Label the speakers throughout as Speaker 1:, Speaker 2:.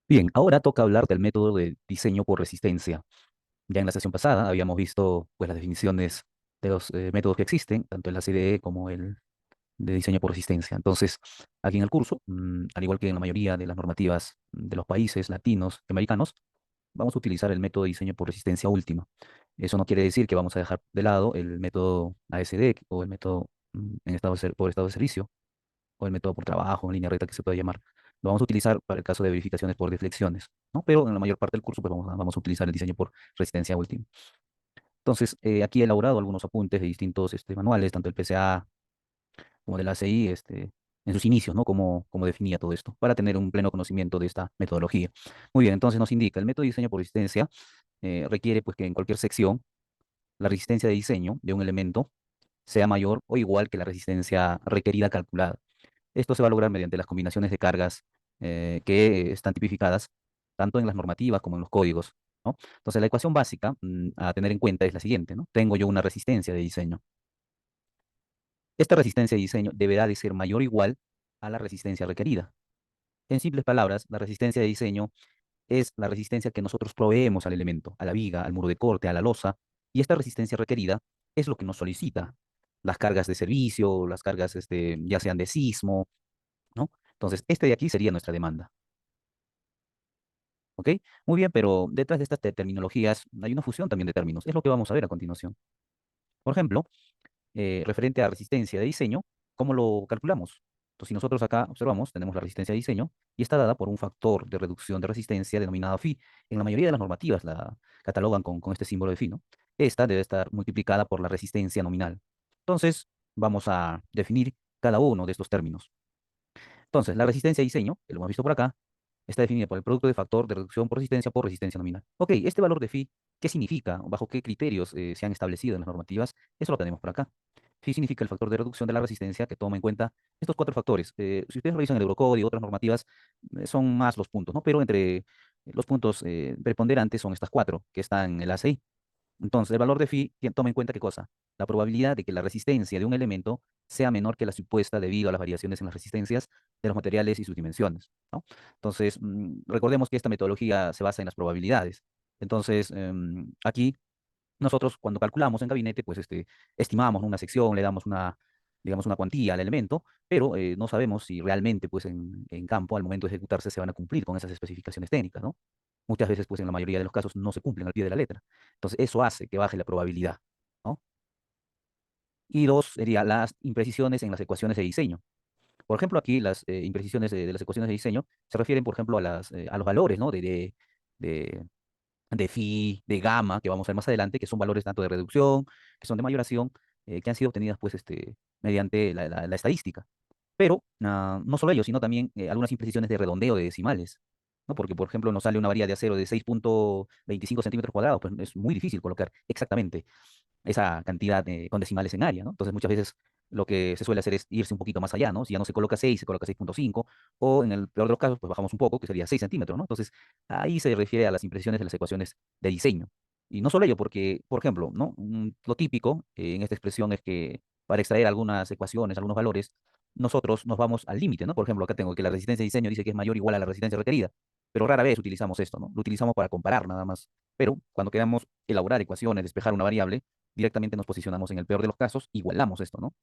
Speaker 1: Bien, ahora toca hablar del método de diseño por resistencia. Ya en la sesión pasada habíamos visto pues, las definiciones de los métodos que existen, tanto el ACDE como el de diseño por resistencia. Entonces, aquí en el curso, al igual que en la mayoría de las normativas de los países latinos y americanos, vamos a utilizar el método de diseño por resistencia última. Eso no quiere decir que vamos a dejar de lado el método ASD o el método en por estado de servicio o el método por trabajo, en línea recta que se puede llamar. Lo vamos a utilizar para el caso de verificaciones por deflexiones, ¿no? Pero en la mayor parte del curso pues vamos a utilizar el diseño por resistencia última. Entonces, aquí he elaborado algunos apuntes de distintos manuales, tanto del PCA como del ACI, en sus inicios, ¿no? Cómo definía todo esto, para tener un pleno conocimiento de esta metodología. Muy bien, entonces nos indica, el método de diseño por resistencia requiere pues que en cualquier sección la resistencia de diseño de un elemento sea mayor o igual que la resistencia requerida calculada. Esto se va a lograr mediante las combinaciones de cargas que están tipificadas tanto en las normativas como en los códigos, ¿no? Entonces, la ecuación básica a tener en cuenta es la siguiente, ¿no? Tengo yo una resistencia de diseño. Esta resistencia de diseño deberá de ser mayor o igual a la resistencia requerida. En simples palabras, la resistencia de diseño es la resistencia que nosotros proveemos al elemento, a la viga, al muro de corte, a la losa, y esta resistencia requerida es lo que nos solicita las cargas de servicio, las cargas ya sean de sismo, ¿no? Entonces, este de aquí sería nuestra demanda. ¿Ok? Muy bien, pero detrás de estas terminologías hay una fusión también de términos. Es lo que vamos a ver a continuación. Por ejemplo, referente a resistencia de diseño, ¿cómo lo calculamos? Entonces, si nosotros acá observamos, tenemos la resistencia de diseño y está dada por un factor de reducción de resistencia denominado phi. En la mayoría de las normativas la catalogan con este símbolo de phi, ¿no? Esta debe estar multiplicada por la resistencia nominal. Entonces, vamos a definir cada uno de estos términos. Entonces, la resistencia de diseño, que lo hemos visto por acá, está definida por el producto de factor de reducción por resistencia nominal. Ok, este valor de phi, ¿qué significa? ¿Bajo qué criterios se han establecido en las normativas? Eso lo tenemos por acá. Phi significa el factor de reducción de la resistencia que toma en cuenta estos cuatro factores. Si ustedes revisan el Eurocode y otras normativas, son más los puntos, ¿no? Pero entre los puntos preponderantes son estas cuatro que están en el ACI. Entonces, el valor de phi toma en cuenta qué cosa? La probabilidad de que la resistencia de un elemento sea menor que la supuesta debido a las variaciones en las resistencias de los materiales y sus dimensiones, ¿no? Entonces, recordemos que esta metodología se basa en las probabilidades. Entonces, aquí nosotros cuando calculamos en gabinete, pues estimamos una sección, le damos digamos, una cuantía al elemento, pero no sabemos si realmente, pues en campo, al momento de ejecutarse, se van a cumplir con esas especificaciones técnicas, ¿no? Muchas veces, pues en la mayoría de los casos, no se cumplen al pie de la letra. Entonces, eso hace que baje la probabilidad, ¿no? Y dos, sería las imprecisiones en las ecuaciones de diseño. Por ejemplo, aquí las imprecisiones de las ecuaciones de diseño se refieren, por ejemplo, a los valores, ¿no? De, de phi, de gamma, que vamos a ver más adelante, que son valores tanto de reducción, que son de mayoración, que han sido obtenidas, pues, mediante la estadística. Pero no solo ello, sino también algunas imprecisiones de redondeo de decimales, ¿no? Porque, por ejemplo, nos sale una varilla de acero de 6,25 centímetros cuadrados, pues es muy difícil colocar exactamente esa cantidad con decimales en área, ¿no? Entonces, muchas veces lo que se suele hacer es irse un poquito más allá, ¿no? Si ya no se coloca 6, se coloca 6,5, o en el peor de los casos, pues bajamos un poco, que sería 6 centímetros, ¿no? Entonces, ahí se refiere a las impresiones de las ecuaciones de diseño. Y no solo ello, porque, por ejemplo, ¿no? Lo típico en esta expresión es que para extraer algunas ecuaciones, algunos valores, nosotros nos vamos al límite, ¿no? Por ejemplo, acá tengo que la resistencia de diseño dice que es mayor o igual a la resistencia requerida, pero rara vez utilizamos esto, ¿no? Lo utilizamos para comparar nada más. Pero cuando queramos elaborar ecuaciones, despejar una variable, directamente nos posicionamos en el peor de los casos, igualamos esto, ¿no?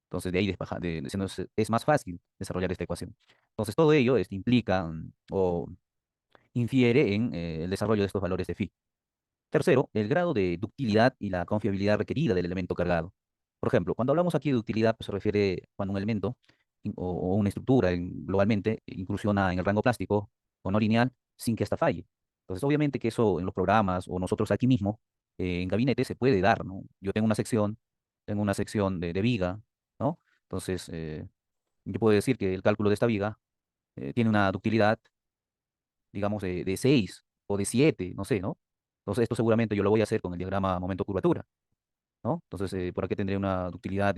Speaker 1: Entonces, de ahí es más fácil desarrollar esta ecuación. Entonces, todo ello implica o infiere en el desarrollo de estos valores de phi. Tercero, el grado de ductilidad y la confiabilidad requerida del elemento cargado. Por ejemplo, cuando hablamos aquí de ductilidad, pues se refiere cuando un elemento o una estructura globalmente incursiona en el rango plástico o no lineal sin que ésta falle. Entonces, obviamente que eso en los programas o nosotros aquí mismo en gabinete se puede dar, ¿no? Yo tengo una sección de viga, ¿no? Entonces, yo puedo decir que el cálculo de esta viga tiene una ductilidad, digamos, de 6 o de 7, no sé, ¿no? Entonces, esto seguramente yo lo voy a hacer con el diagrama momento-curvatura, ¿no? Entonces, por aquí tendré una ductilidad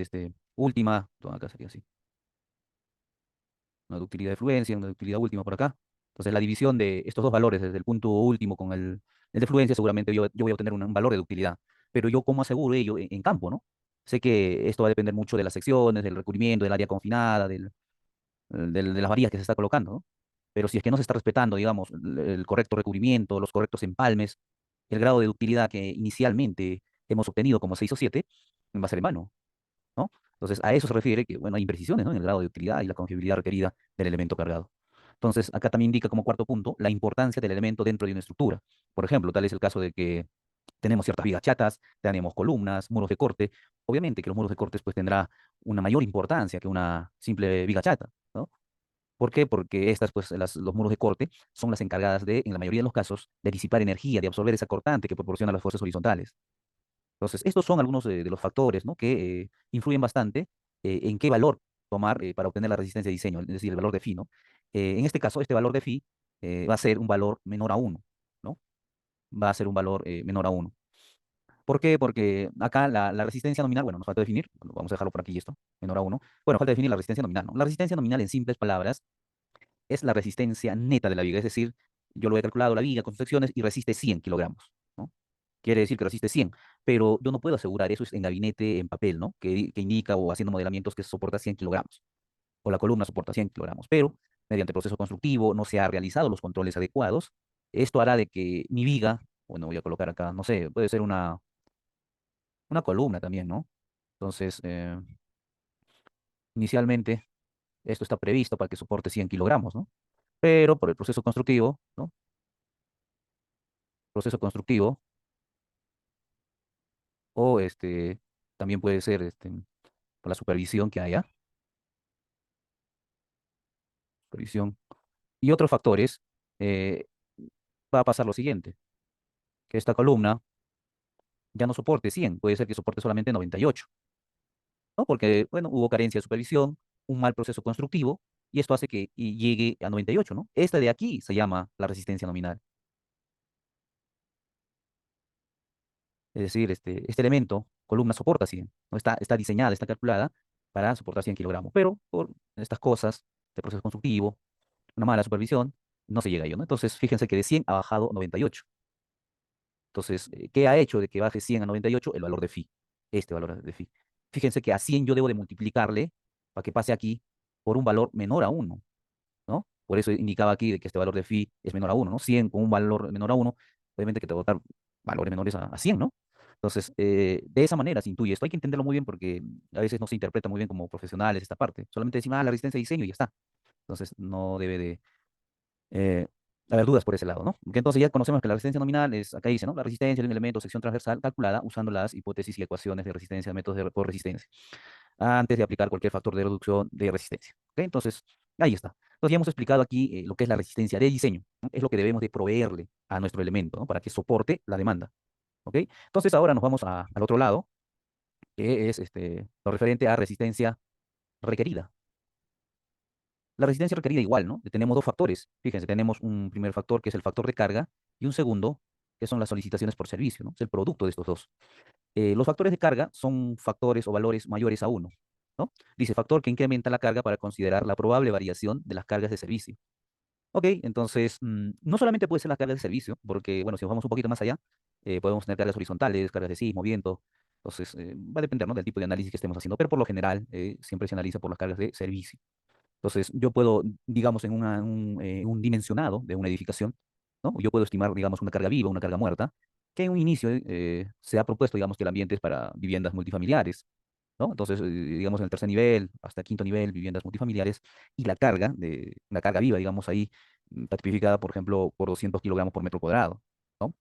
Speaker 1: última, acá sería así, una ductilidad de fluencia, una ductilidad última por acá. Entonces, la división de estos dos valores, desde el punto último con el de fluencia, seguramente yo voy a obtener un valor de ductilidad. Pero yo, ¿cómo aseguro ello en campo, ¿no? Sé que esto va a depender mucho de las secciones, del recubrimiento, del área confinada, de las varillas que se está colocando, ¿no? Pero si es que no se está respetando, digamos, el correcto recubrimiento, los correctos empalmes, el grado de ductilidad que inicialmente hemos obtenido como 6 o 7 va a ser en vano, ¿no? Entonces, a eso se refiere que, bueno, hay imprecisiones, ¿no? En el grado de utilidad y la confiabilidad requerida del elemento cargado. Entonces, acá también indica como cuarto punto la importancia del elemento dentro de una estructura. Por ejemplo, tal es el caso de que tenemos ciertas vigas chatas, tenemos columnas, muros de corte. Obviamente que los muros de cortes pues tendrá una mayor importancia que una simple viga chata, ¿no? ¿Por qué? Porque estas, pues, los muros de corte son las encargadas de, en la mayoría de los casos, de disipar energía, de absorber esa cortante que proporciona las fuerzas horizontales. Entonces, estos son algunos de los factores, ¿no? Que influyen bastante en qué valor tomar para obtener la resistencia de diseño, es decir, el valor de phi, ¿no? En este caso, este valor de phi va a ser un valor menor a uno, ¿no? Va a ser un valor menor a uno. ¿Por qué? Porque acá la resistencia nominal, bueno, nos falta definir, bueno, vamos a dejarlo por aquí esto, menor a uno. Bueno, falta definir la resistencia nominal, ¿no? La resistencia nominal, en simples palabras, es la resistencia neta de la viga, es decir, yo lo he calculado la viga con sus secciones y resiste 100 kilogramos, ¿no? Quiere decir que resiste 100, pero yo no puedo asegurar eso en gabinete, en papel, ¿no? Que indica o haciendo modelamientos que soporta 100 kilogramos, o la columna soporta 100 kilogramos, pero mediante proceso constructivo no se han realizado los controles adecuados. Esto hará de que mi viga, bueno, voy a colocar acá, no sé, puede ser una columna también, ¿no? Entonces, inicialmente esto está previsto para que soporte 100 kilogramos, ¿no? Pero por el proceso constructivo, ¿no? Proceso constructivo, o también puede ser por la supervisión que haya, supervisión, y otros factores, eh, va a pasar lo siguiente, que esta columna ya no soporte 100, puede ser que soporte solamente 98, ¿no? Porque, bueno, hubo carencia de supervisión, un mal proceso constructivo, y esto hace que llegue a 98, ¿no? Esta de aquí se llama la resistencia nominal. Es decir, este elemento, columna, soporta 100, ¿no? Está diseñada, está calculada para soportar 100 kilogramos, pero por estas cosas de proceso constructivo, una mala supervisión, no se llega a ello, ¿no? Entonces, fíjense que de 100 ha bajado 98. Entonces, ¿qué ha hecho de que baje 100 a 98? El valor de phi, este valor de phi. Fíjense que a 100 yo debo de multiplicarle para que pase aquí por un valor menor a uno, ¿no? Por eso indicaba aquí de que este valor de phi es menor a uno, ¿no? 100 con un valor menor a uno, obviamente que te va a dar valores menores a 100, ¿no? Entonces, de esa manera se intuye esto. Hay que entenderlo muy bien porque a veces no se interpreta muy bien como profesionales esta parte. Solamente decimos, la resistencia de diseño y ya está. Entonces, no debe de eh, haber dudas por ese lado, ¿no? Porque entonces ya conocemos que la resistencia nominal es, acá dice, ¿no? La resistencia de un elemento, sección transversal, calculada usando las hipótesis y ecuaciones de resistencia, métodos por resistencia, antes de aplicar cualquier factor de reducción de resistencia. ¿Ok? Entonces, ahí está. Entonces ya hemos explicado aquí lo que es la resistencia de diseño, ¿no? Es lo que debemos de proveerle a nuestro elemento, ¿no? Para que soporte la demanda. ¿Ok? Entonces ahora nos vamos al otro lado, que es lo referente a resistencia requerida. La resistencia requerida igual, ¿no? Tenemos dos factores. Fíjense, tenemos un primer factor que es el factor de carga y un segundo que son las solicitaciones por servicio, ¿no? Es el producto de estos dos. Los factores de carga son factores o valores mayores a uno, ¿no? Dice factor que incrementa la carga para considerar la probable variación de las cargas de servicio. Ok, entonces, no solamente puede ser las cargas de servicio, porque, bueno, si nos vamos un poquito más allá, podemos tener cargas horizontales, cargas de sismo, viento. Entonces, va a depender, ¿no? Del tipo de análisis que estemos haciendo, pero por lo general, siempre se analiza por las cargas de servicio. Entonces, yo puedo, digamos, en un dimensionado de una edificación, ¿no? Yo puedo estimar, digamos, una carga viva, una carga muerta, que en un inicio se ha propuesto, digamos, que el ambiente es para viviendas multifamiliares, ¿no? Entonces, digamos, en el tercer nivel hasta quinto nivel, viviendas multifamiliares, y la carga viva, digamos, ahí, está tipificada, por ejemplo, por 200 kilogramos por metro cuadrado, ¿no?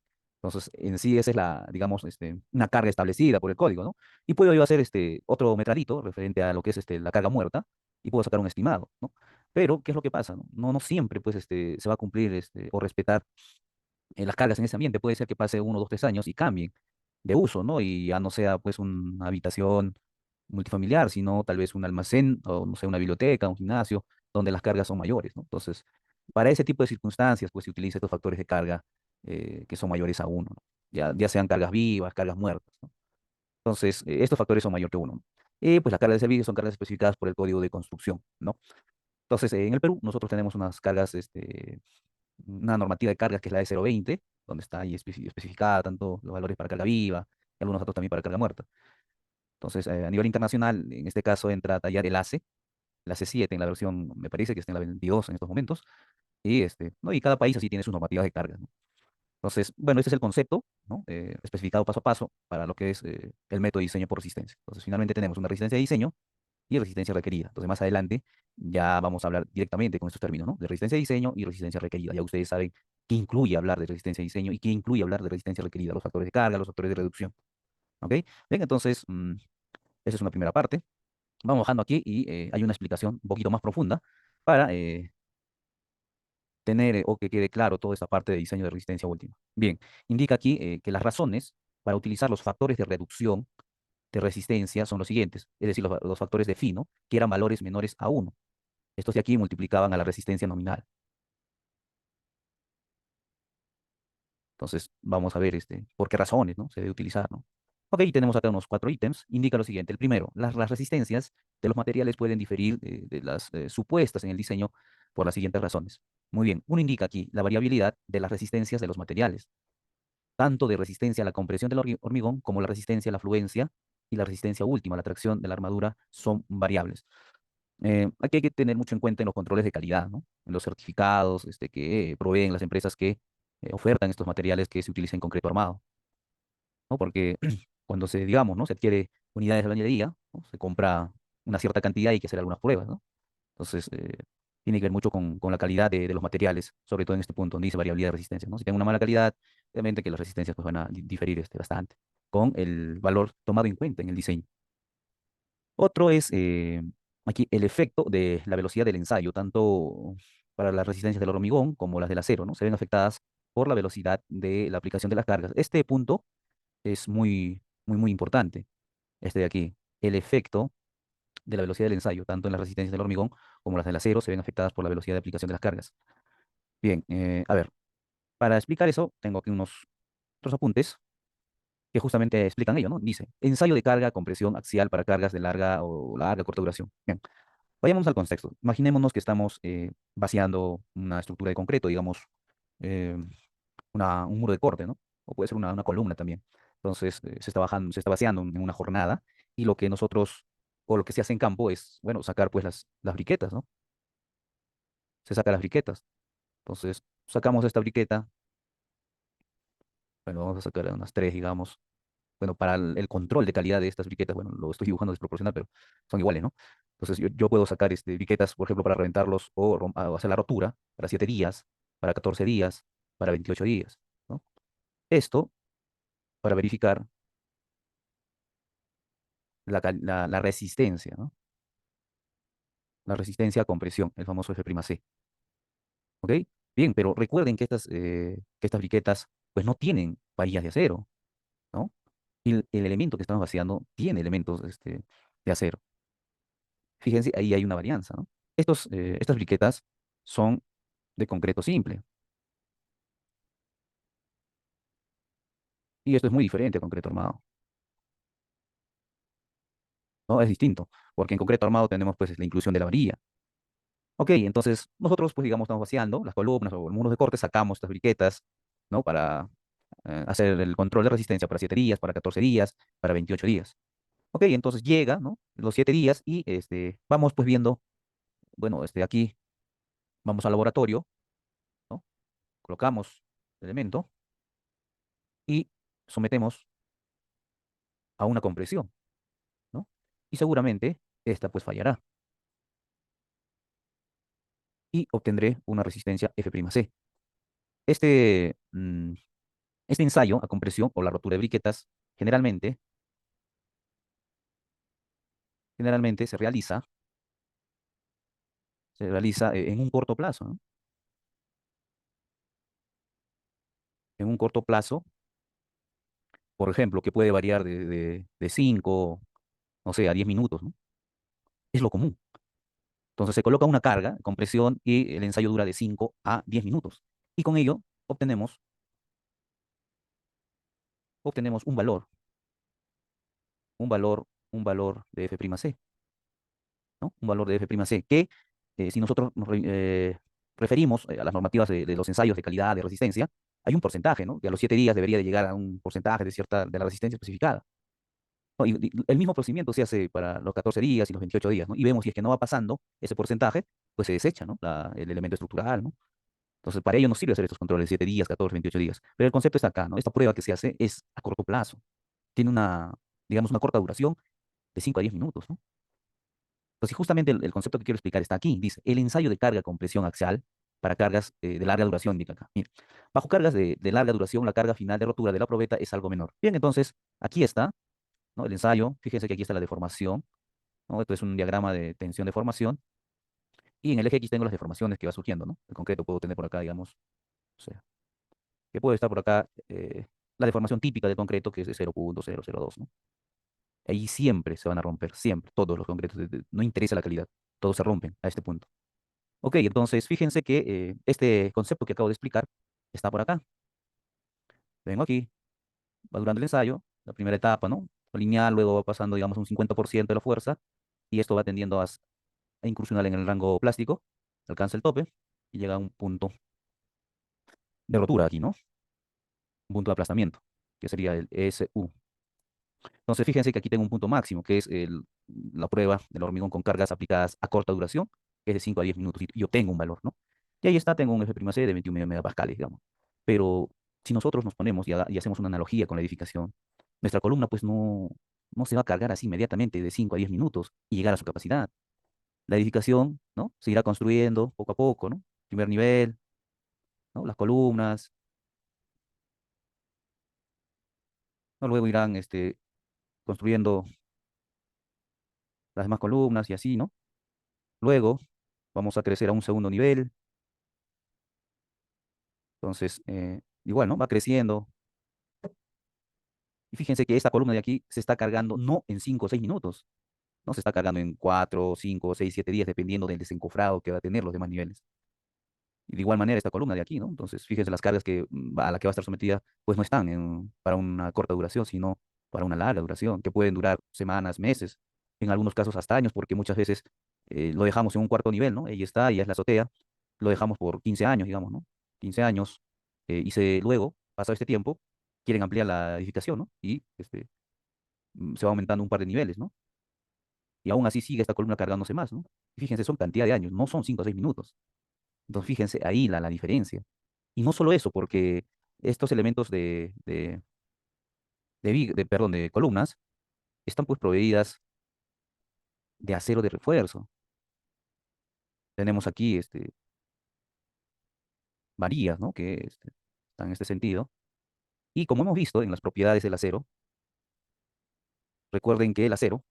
Speaker 1: Entonces, en sí, esa es digamos, una carga establecida por el código, ¿no? Y puedo yo hacer otro metradito referente a lo que es la carga muerta, y puedo sacar un estimado, ¿no? Pero, ¿qué es lo que pasa? No siempre, pues, se va a cumplir o respetar las cargas en ese ambiente. Puede ser que pase 1, 2, 3 años y cambien de uso, ¿no? Y ya no sea, pues, una habitación multifamiliar, sino tal vez un almacén o, no sé, una biblioteca, un gimnasio, donde las cargas son mayores, ¿no? Entonces, para ese tipo de circunstancias, pues, se utiliza estos factores de carga que son mayores a uno, ¿no? Ya sean cargas vivas, cargas muertas, ¿no? Entonces, estos factores son mayor que uno, ¿no? Y pues las cargas de servicio son cargas especificadas por el código de construcción, ¿no? Entonces, en el Perú nosotros tenemos unas cargas, una normativa de cargas que es la de 020, donde está ahí especificada tanto los valores para carga viva y algunos datos también para carga muerta. Entonces, a nivel internacional, en este caso entra a tallar el ACE, el AC7 en la versión, me parece que está en la 22 en estos momentos, Y, ¿no? Y cada país así tiene sus normativas de cargas, ¿no? Entonces, bueno, este es el concepto, ¿no? Especificado paso a paso para lo que es el método de diseño por resistencia. Entonces, finalmente tenemos una resistencia de diseño y resistencia requerida. Entonces, más adelante ya vamos a hablar directamente con estos términos, ¿no? De resistencia de diseño y resistencia requerida. Ya ustedes saben qué incluye hablar de resistencia de diseño y qué incluye hablar de resistencia requerida, los factores de carga, los factores de reducción. ¿Ok? Bien, entonces, esa es una primera parte. Vamos bajando aquí y hay una explicación un poquito más profunda para tener o que quede claro toda esta parte de diseño de resistencia última. Bien, indica aquí que las razones para utilizar los factores de reducción de resistencia son los siguientes, es decir, los factores de phi, ¿no? Que eran valores menores a uno. Estos de aquí multiplicaban a la resistencia nominal. Entonces, vamos a ver por qué razones, ¿no? Se debe utilizar, ¿no? Ok, tenemos acá unos 4 ítems. Indica lo siguiente. El primero, las resistencias de los materiales pueden diferir de las supuestas en el diseño por las siguientes razones. Muy bien, uno indica aquí la variabilidad de las resistencias de los materiales, tanto de resistencia a la compresión del hormigón como la resistencia a la fluencia y la resistencia última, la tracción de la armadura, son variables. Aquí hay que tener mucho en cuenta en los controles de calidad, ¿no? En los certificados que proveen las empresas que ofertan estos materiales que se utilicen en concreto armado, ¿no? Porque cuando se, digamos, ¿no? Se adquiere unidades de bañería, ¿no? Se compra una cierta cantidad y hay que hacer algunas pruebas, ¿no? Entonces, tiene que ver mucho con la calidad de los materiales, sobre todo en este punto donde dice variabilidad de resistencia, ¿no? Si tengo una mala calidad, obviamente que las resistencias pues, van a diferir bastante con el valor tomado en cuenta en el diseño. Otro es aquí el efecto de la velocidad del ensayo, tanto para las resistencias del hormigón como las del acero, ¿no? Se ven afectadas por la velocidad de la aplicación de las cargas. Este punto es muy importante, este de aquí. El efecto de la velocidad del ensayo, tanto en las resistencias del hormigón como las del acero, se ven afectadas por la velocidad de aplicación de las cargas. Bien, a ver, para explicar eso, tengo aquí unos otros apuntes que justamente explican ello, ¿no? Dice, ensayo de carga, compresión axial para cargas de larga, corta duración. Bien, vayamos al contexto. Imaginémonos que estamos vaciando una estructura de concreto, digamos, eh, un muro de corte, ¿no? O puede ser una columna también. Entonces, se está vaciando en una jornada y lo que nosotros, o lo que se hace en campo es, bueno, sacar pues las briquetas, ¿no? Se saca las briquetas. Entonces, sacamos esta briqueta, bueno, vamos a sacar unas tres, digamos. Bueno, para el control de calidad de estas briquetas, bueno, lo estoy dibujando desproporcional, pero son iguales, ¿no? Entonces, yo puedo sacar briquetas, por ejemplo, para reventarlos o hacer la rotura para 7 días, para 14 días, para 28 días, ¿no? Esto para verificar la resistencia, ¿no? La resistencia a compresión, el famoso F'C. ¿Ok? Bien, pero recuerden que estas briquetas pues no tienen varillas de acero, ¿no? Y el elemento que estamos vaciando tiene elementos de acero. Fíjense, ahí hay una varianza, ¿no? Estas briquetas son de concreto simple y esto es muy diferente a concreto armado, ¿no? Es distinto, porque en concreto armado tenemos pues la inclusión de la varilla. Ok, entonces nosotros pues digamos estamos vaciando las columnas o muros de corte, sacamos estas briquetas, ¿no? Para hacer el control de resistencia para 7 días, para 14 días, para 28 días. Ok, entonces llega, ¿no? Los 7 días y vamos pues viendo, bueno, aquí vamos al laboratorio, ¿no? Colocamos el elemento y sometemos a una compresión, ¿no? Y seguramente esta pues fallará y obtendré una resistencia F'C. Este, mm, este ensayo a compresión o la rotura de briquetas generalmente, generalmente se realiza en un corto plazo, ¿no? En un corto plazo, por ejemplo, que puede variar de 5, no sé, a 10 minutos, ¿no? Es lo común. Entonces se coloca una carga, compresión, y el ensayo dura de 5 a 10 minutos. Y con ello obtenemos un valor de F'C, ¿no? Un valor de F'C que, si nosotros referimos a las normativas de los ensayos de calidad, de resistencia, hay un porcentaje, ¿no? Que a los 7 días debería de llegar a un porcentaje de la resistencia especificada, ¿no? Y el mismo procedimiento se hace para los 14 días y los 28 días, ¿no? Y vemos si es que no va pasando ese porcentaje, pues se desecha, ¿no? El elemento estructural, ¿no? Entonces, para ello nos sirve hacer estos controles de 7 días, 14, 28 días. Pero el concepto está acá, ¿no? Esta prueba que se hace es a corto plazo. Tiene una, digamos, una corta duración de 5 a 10 minutos, ¿no? Entonces, justamente el concepto que quiero explicar está aquí. Dice, el ensayo de carga con presión axial para cargas de larga duración, indica acá. Mira, bajo cargas de larga duración, la carga final de rotura de la probeta es algo menor. Bien, entonces, aquí está, ¿no? El ensayo. Fíjense que aquí está la deformación, ¿no? Esto es un diagrama de tensión deformación. Y en el eje X tengo las deformaciones que va surgiendo, ¿no? El concreto puedo tener por acá, digamos, o sea, que puede estar por acá la deformación típica del concreto, que es de 0,002, ¿no? Ahí siempre se van a romper, siempre, todos los concretos, no interesa la calidad, todos se rompen a este punto. Ok, entonces fíjense que este concepto que acabo de explicar está por acá. Vengo aquí, va durando el ensayo, la primera etapa, ¿no? Lineal, luego va pasando, digamos, un 50% de la fuerza, y esto va tendiendo a incursionar en el rango plástico, alcanza el tope y llega a un punto de rotura aquí, ¿no? Un punto de aplastamiento, que sería el SU. Entonces, fíjense que aquí tengo un punto máximo, que es la prueba del hormigón con cargas aplicadas a corta duración, que es de 5 a 10 minutos, y yo tengo un valor, ¿no? Y ahí está, tengo un F'C de 21 megapascales, digamos. Pero si nosotros nos ponemos y hacemos una analogía con la edificación, nuestra columna pues no se va a cargar así inmediatamente de 5 a 10 minutos y llegar a su capacidad. La edificación, ¿no? Se irá construyendo poco a poco, ¿no? Primer nivel, ¿no? Las columnas, ¿no? Luego irán construyendo las demás columnas y así, ¿no? Luego vamos a crecer a un segundo nivel. Entonces, igual, ¿no? Va creciendo. Y fíjense que esta columna de aquí se está cargando no en 5 o 6 minutos, no se está cargando en 4, 5, 6, 7 días, dependiendo del desencofrado que va a tener los demás niveles. Y de igual manera esta columna de aquí, ¿no? Entonces, fíjense las cargas a la que va a estar sometida, pues no están para una corta duración, sino para una larga duración, que pueden durar semanas, meses, en algunos casos hasta años, porque muchas veces lo dejamos en un cuarto nivel, ¿no? Ella está, ella es la azotea, lo dejamos por 15 años, digamos, ¿no? 15 años, luego, pasado este tiempo, quieren ampliar la edificación, ¿no? Y se va aumentando un par de niveles, ¿no? Y aún así sigue esta columna cargándose más, ¿no? Fíjense, son cantidad de años, no son 5 o 6 minutos. Entonces, fíjense ahí la diferencia. Y no solo eso, porque estos elementos perdón, de columnas están pues proveídas de acero de refuerzo. Tenemos aquí varillas, ¿no? Que están en este sentido. Y como hemos visto en las propiedades del acero, recuerden que el acero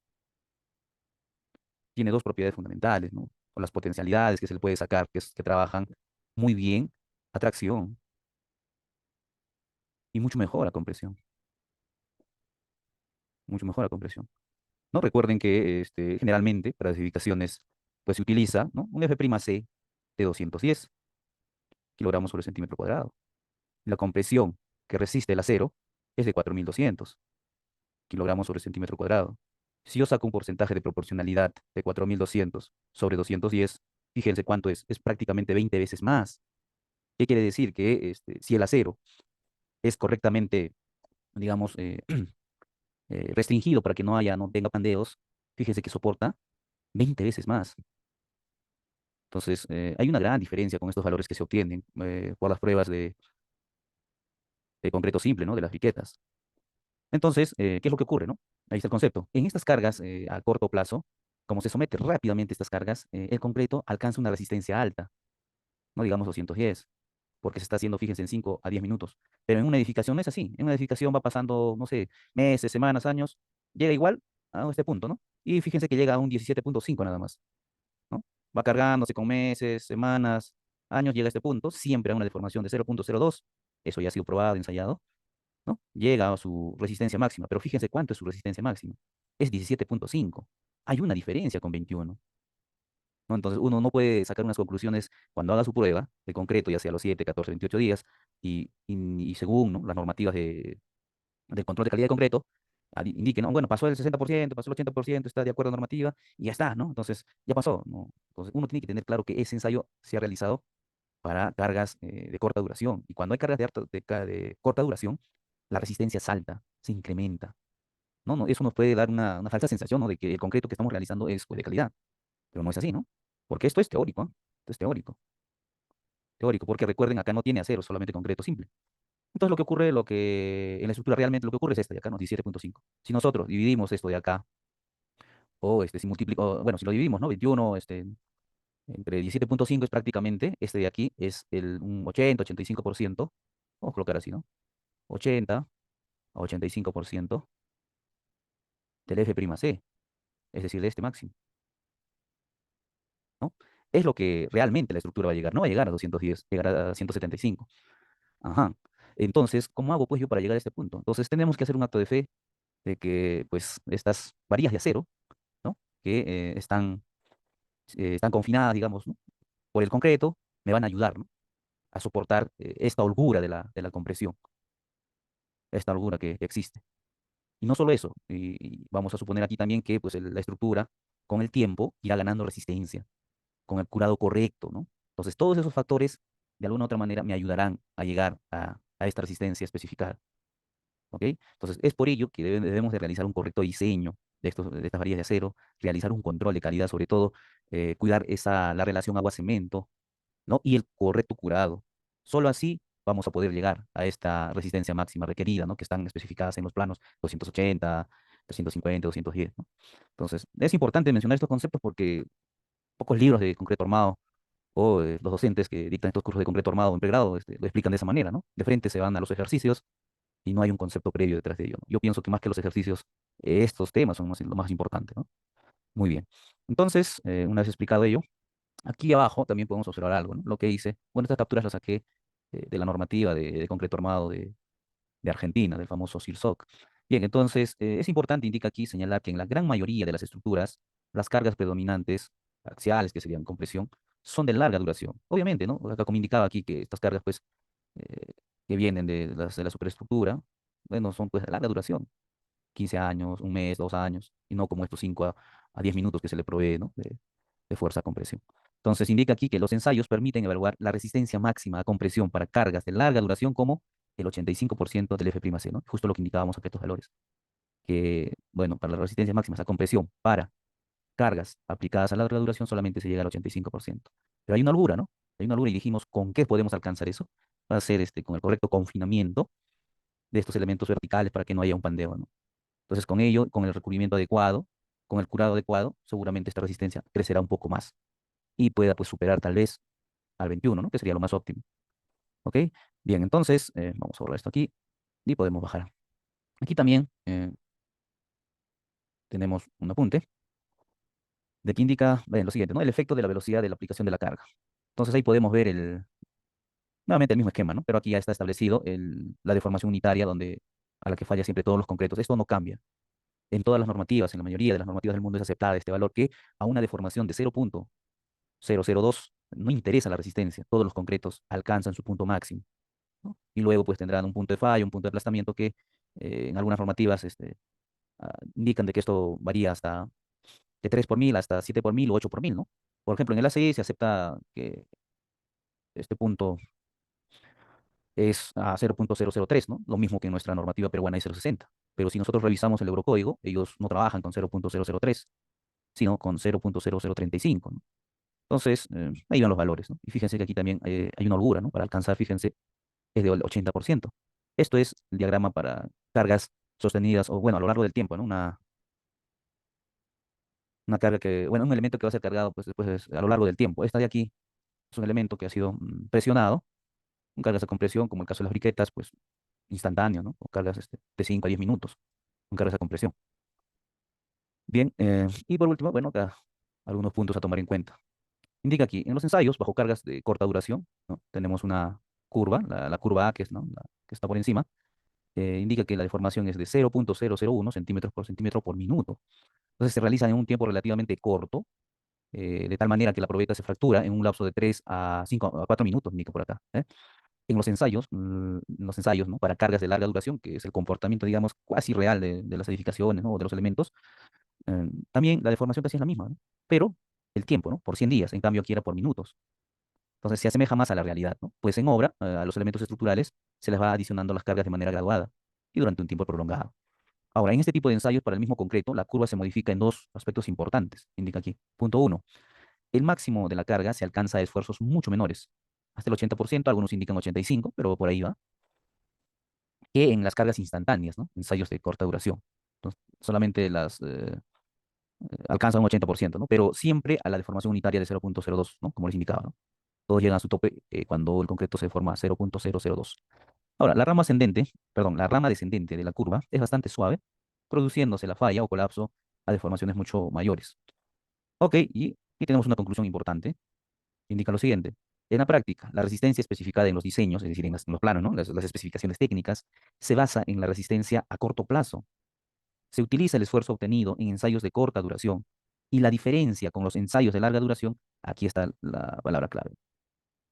Speaker 1: tiene dos propiedades fundamentales, ¿no? O las potencialidades que se le puede sacar, que trabajan muy bien a tracción y mucho mejor a compresión. Mucho mejor a compresión. ¿No? Recuerden que generalmente para las edificaciones pues se utiliza, ¿no? Un F'C de 210 kilogramos sobre centímetro cuadrado. La compresión que resiste el acero es de 4200 kilogramos sobre centímetro cuadrado. Si yo saco un porcentaje de proporcionalidad de 4200 sobre 210, fíjense cuánto es. Es prácticamente 20 veces más. ¿Qué quiere decir? Que si el acero es correctamente, digamos, restringido para que no tenga pandeos, fíjense que soporta 20 veces más. Entonces, hay una gran diferencia con estos valores que se obtienen por las pruebas de concreto simple, ¿no? De las briquetas. Entonces, ¿qué es lo que ocurre, no? Ahí está el concepto. En estas cargas a corto plazo, como se somete rápidamente estas cargas, el concreto alcanza una resistencia alta, no digamos 210, porque se está haciendo, fíjense, en 5 a 10 minutos. Pero en una edificación no es así. En una edificación va pasando, no sé, meses, semanas, años, llega igual a este punto, ¿no? Y fíjense que llega a un 17,5 nada más, ¿no? Va cargándose con meses, semanas, años, llega a este punto, siempre a una deformación de 0,02. Eso ya ha sido probado, ensayado, ¿no? Llega a su resistencia máxima, pero fíjense cuánto es su resistencia máxima. Es 17,5. Hay una diferencia con 21, ¿no? Entonces uno no puede sacar unas conclusiones cuando haga su prueba de concreto, ya sea los 7, 14, 28 días, y según, ¿no? Las normativas del control de calidad de concreto, indiquen, ¿no? Bueno, pasó el 60%, pasó el 80%, está de acuerdo a la normativa, y ya está, ¿no? Entonces, ya pasó, ¿no? Entonces, uno tiene que tener claro que ese ensayo se ha realizado para cargas de corta duración. Y cuando hay cargas de corta duración, la resistencia salta, se incrementa. No, no, eso nos puede dar una falsa sensación, ¿no? De que el concreto que estamos realizando es pues, de calidad. Pero no es así, ¿no? Porque esto es teórico, ¿eh? Esto es teórico. teórico, porque recuerden, acá no tiene acero, solamente concreto simple. Entonces lo que ocurre, lo que en la estructura realmente lo que ocurre es esta de acá, ¿no? 17,5. Si nosotros dividimos esto de acá, o si multiplico, bueno, si lo dividimos, ¿no? 21, entre 17,5 es prácticamente, este de aquí es un 80, 85%, vamos a colocar así, ¿no? 80 a 85% del F'C, es decir, de este máximo, ¿no? Es lo que realmente la estructura va a llegar, no va a llegar a 210, llegará a 175. Ajá. Entonces, ¿cómo hago pues yo para llegar a este punto? Entonces tenemos que hacer un acto de fe de que pues estas varillas de acero, ¿no? Que están confinadas, digamos, ¿no? Por el concreto, me van a ayudar, ¿no? A soportar esta holgura de la compresión, esta holgura que existe. Y no solo eso, y vamos a suponer aquí también que pues, la estructura con el tiempo irá ganando resistencia, con el curado correcto, ¿no? Entonces, todos esos factores, de alguna u otra manera, me ayudarán a llegar a esta resistencia especificada, ¿ok? Entonces, es por ello que debemos de realizar un correcto diseño de estas varillas de acero, realizar un control de calidad, sobre todo, cuidar la relación agua-cemento, ¿no? Y el correcto curado. Solo así vamos a poder llegar a esta resistencia máxima requerida, ¿no? Que están especificadas en los planos 280, 350, 210, ¿no? Entonces, es importante mencionar estos conceptos porque pocos libros de concreto armado o los docentes que dictan estos cursos de concreto armado en pregrado lo explican de esa manera, ¿no? De frente se van a los ejercicios y no hay un concepto previo detrás de ello, ¿no? Yo pienso que más que los ejercicios, estos temas son lo más importante, ¿no? Muy bien. Entonces, una vez explicado ello, aquí abajo también podemos observar algo, ¿no? Lo que hice, bueno, estas capturas las saqué de la normativa de concreto armado de Argentina, del famoso SILSOC. Bien, entonces es importante, indica aquí, señalar que en la gran mayoría de las estructuras, las cargas predominantes, axiales, que serían compresión, son de larga duración. Obviamente, ¿no? Acá como indicaba aquí que estas cargas, pues, eh, que vienen de la superestructura, bueno, son pues de larga duración, 15 años, un mes, 2 años, y no como estos 5 a 10 minutos que se le provee, ¿no? De fuerza a compresión. Entonces indica aquí que los ensayos permiten evaluar la resistencia máxima a compresión para cargas de larga duración como el 85% del F'C, ¿no? Justo lo que indicábamos acá estos valores. Que, bueno, para las resistencias máximas a compresión para cargas aplicadas a larga duración solamente se llega al 85%. Pero hay una holgura, ¿no? Hay una holgura y dijimos, ¿con qué podemos alcanzar eso? Va a ser con el correcto confinamiento de estos elementos verticales para que no haya un pandeo, ¿no? Entonces, con ello, con el recubrimiento adecuado, con el curado adecuado, seguramente esta resistencia crecerá un poco más y pueda pues superar tal vez al 21, ¿no? Que sería lo más óptimo. ¿Ok? Bien, entonces, vamos a borrar esto aquí y podemos bajar. Aquí también tenemos un apunte de que indica, bueno, lo siguiente, ¿no? El efecto de la velocidad de la aplicación de la carga. Entonces ahí podemos ver nuevamente el mismo esquema, ¿no? Pero aquí ya está establecido la deformación unitaria a la que falla siempre todos los concretos. Esto no cambia. En todas las normativas, en la mayoría de las normativas del mundo es aceptada este valor que a una deformación de 0,002 no interesa la resistencia. Todos los concretos alcanzan su punto máximo, ¿no? Y luego pues tendrán un punto de fallo, un punto de aplastamiento que en algunas normativas indican de que esto varía hasta de 3 por mil hasta 7 por mil o 8 por mil, ¿no? Por ejemplo, en el ACI se acepta que este punto es a 0,003, ¿no? Lo mismo que en nuestra normativa peruana es 0,60. Pero si nosotros revisamos el eurocódigo, ellos no trabajan con 0,003, sino con 0,0035, ¿no? Entonces, ahí van los valores, ¿no? Y fíjense que aquí también hay una holgura, ¿no? Para alcanzar, fíjense, es del 80%. Esto es el diagrama para cargas sostenidas, o bueno, a lo largo del tiempo, ¿no? Una carga que, bueno, un elemento que va a ser cargado, pues después a lo largo del tiempo. Esta de aquí es un elemento que ha sido presionado, con cargas de compresión, como el caso de las briquetas, pues instantáneo, ¿no? O cargas de 5 a 10 minutos, con cargas de compresión. Bien, y por último, bueno, acá algunos puntos a tomar en cuenta. Indica aquí, en los ensayos, bajo cargas de corta duración, ¿no? Tenemos una curva, la curva A, que es, ¿no? La que está por encima, indica que la deformación es de 0,001 centímetros por centímetro por minuto. Entonces se realiza en un tiempo relativamente corto, de tal manera que la probeta se fractura en un lapso de 3 a 5 a 4 minutos, indica por acá. En los ensayos, ¿no? Para cargas de larga duración, que es el comportamiento, digamos, cuasi real de las edificaciones, ¿no? O de los elementos, también la deformación casi es la misma, ¿no? Pero el tiempo, ¿no? Por 100 días, en cambio aquí era por minutos. Entonces se asemeja más a la realidad, ¿no? Pues en obra, a los elementos estructurales se les va adicionando las cargas de manera graduada y durante un tiempo prolongado. Ahora, en este tipo de ensayos para el mismo concreto, la curva se modifica en dos aspectos importantes, indica aquí. Punto uno, el máximo de la carga se alcanza a esfuerzos mucho menores, hasta el 80%, algunos indican 85%, pero por ahí va, que en las cargas instantáneas, ¿no? Ensayos de corta duración. Entonces, solamente alcanzan un 80%, ¿no? Pero siempre a la deformación unitaria de 0,02, ¿no? Como les indicaba, ¿no? Todos llegan a su tope cuando el concreto se deforma a 0,002. Ahora, la rama descendente de la curva es bastante suave, produciéndose la falla o colapso a deformaciones mucho mayores. Ok, y tenemos una conclusión importante. Indica lo siguiente. En la práctica, la resistencia especificada en los diseños, es decir, en los planos, ¿no? Las especificaciones técnicas, se basa en la resistencia a corto plazo. Se utiliza el esfuerzo obtenido en ensayos de corta duración y la diferencia con los ensayos de larga duración, aquí está la palabra clave,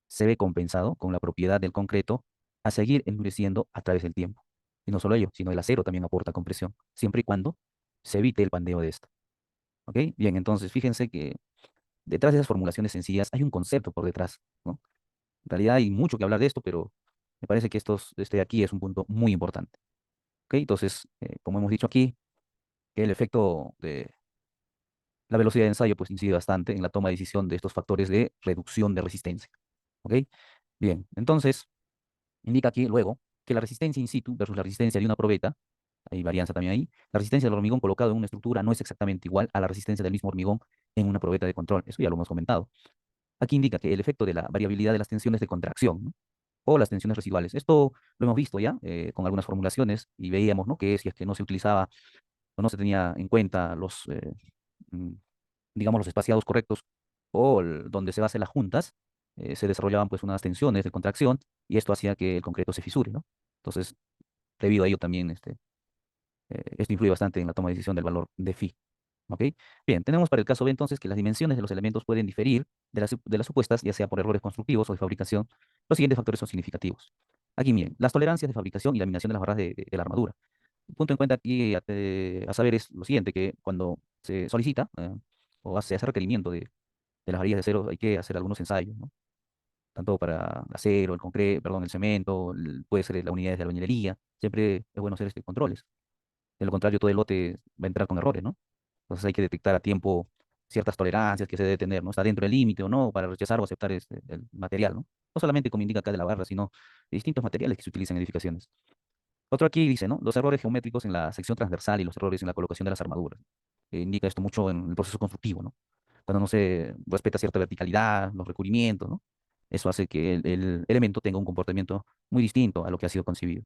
Speaker 1: se ve compensado con la propiedad del concreto a seguir endureciendo a través del tiempo. Y no solo ello, sino el acero también aporta compresión, siempre y cuando se evite el pandeo de esto. ¿Ok? Bien, entonces fíjense que detrás de esas formulaciones sencillas hay un concepto por detrás, ¿no? En realidad hay mucho que hablar de esto, pero me parece que este de aquí es un punto muy importante. ¿Ok? Entonces, como hemos dicho aquí, que el efecto de la velocidad de ensayo pues incide bastante en la toma de decisión de estos factores de reducción de resistencia. ¿Ok? Bien, entonces indica aquí luego que la resistencia in situ versus la resistencia de una probeta, hay varianza también ahí, la resistencia del hormigón colocado en una estructura no es exactamente igual a la resistencia del mismo hormigón en una probeta de control. Eso ya lo hemos comentado. Aquí indica que el efecto de la variabilidad de las tensiones de contracción, ¿no? O las tensiones residuales. Esto lo hemos visto ya con algunas formulaciones y veíamos, ¿no? Que si es que no se utilizaba o no se tenía en cuenta mm, digamos, los espaciados correctos o donde se base las juntas, se desarrollaban pues unas tensiones de contracción y esto hacía que el concreto se fisure, ¿no? Entonces, debido a ello también esto influye bastante en la toma de decisión del valor de phi. ¿Ok? Bien, tenemos para el caso B entonces que las dimensiones de los elementos pueden diferir de las supuestas, ya sea por errores constructivos o de fabricación. Los siguientes factores son significativos. Aquí miren, las tolerancias de fabricación y laminación de las barras de la armadura. Un punto en cuenta aquí a saber es lo siguiente, que cuando se solicita se hace requerimiento de las varillas de acero, hay que hacer algunos ensayos, ¿no? Tanto para el acero, el concreto, perdón, el cemento, puede ser las unidades de albañilería. Siempre es bueno hacer controles. De lo contrario, todo el lote va a entrar con errores, ¿no? Entonces hay que detectar a tiempo ciertas tolerancias que se debe tener, ¿no? Está dentro del límite o no para rechazar o aceptar el material, ¿no? No solamente como indica acá de la barra, sino de distintos materiales que se utilizan en edificaciones. Otro aquí dice, ¿no? Los errores geométricos en la sección transversal y los errores en la colocación de las armaduras. Indica esto mucho en el proceso constructivo, ¿no? Cuando no se respeta cierta verticalidad, los recubrimientos, ¿no? Eso hace que el elemento tenga un comportamiento muy distinto a lo que ha sido concebido.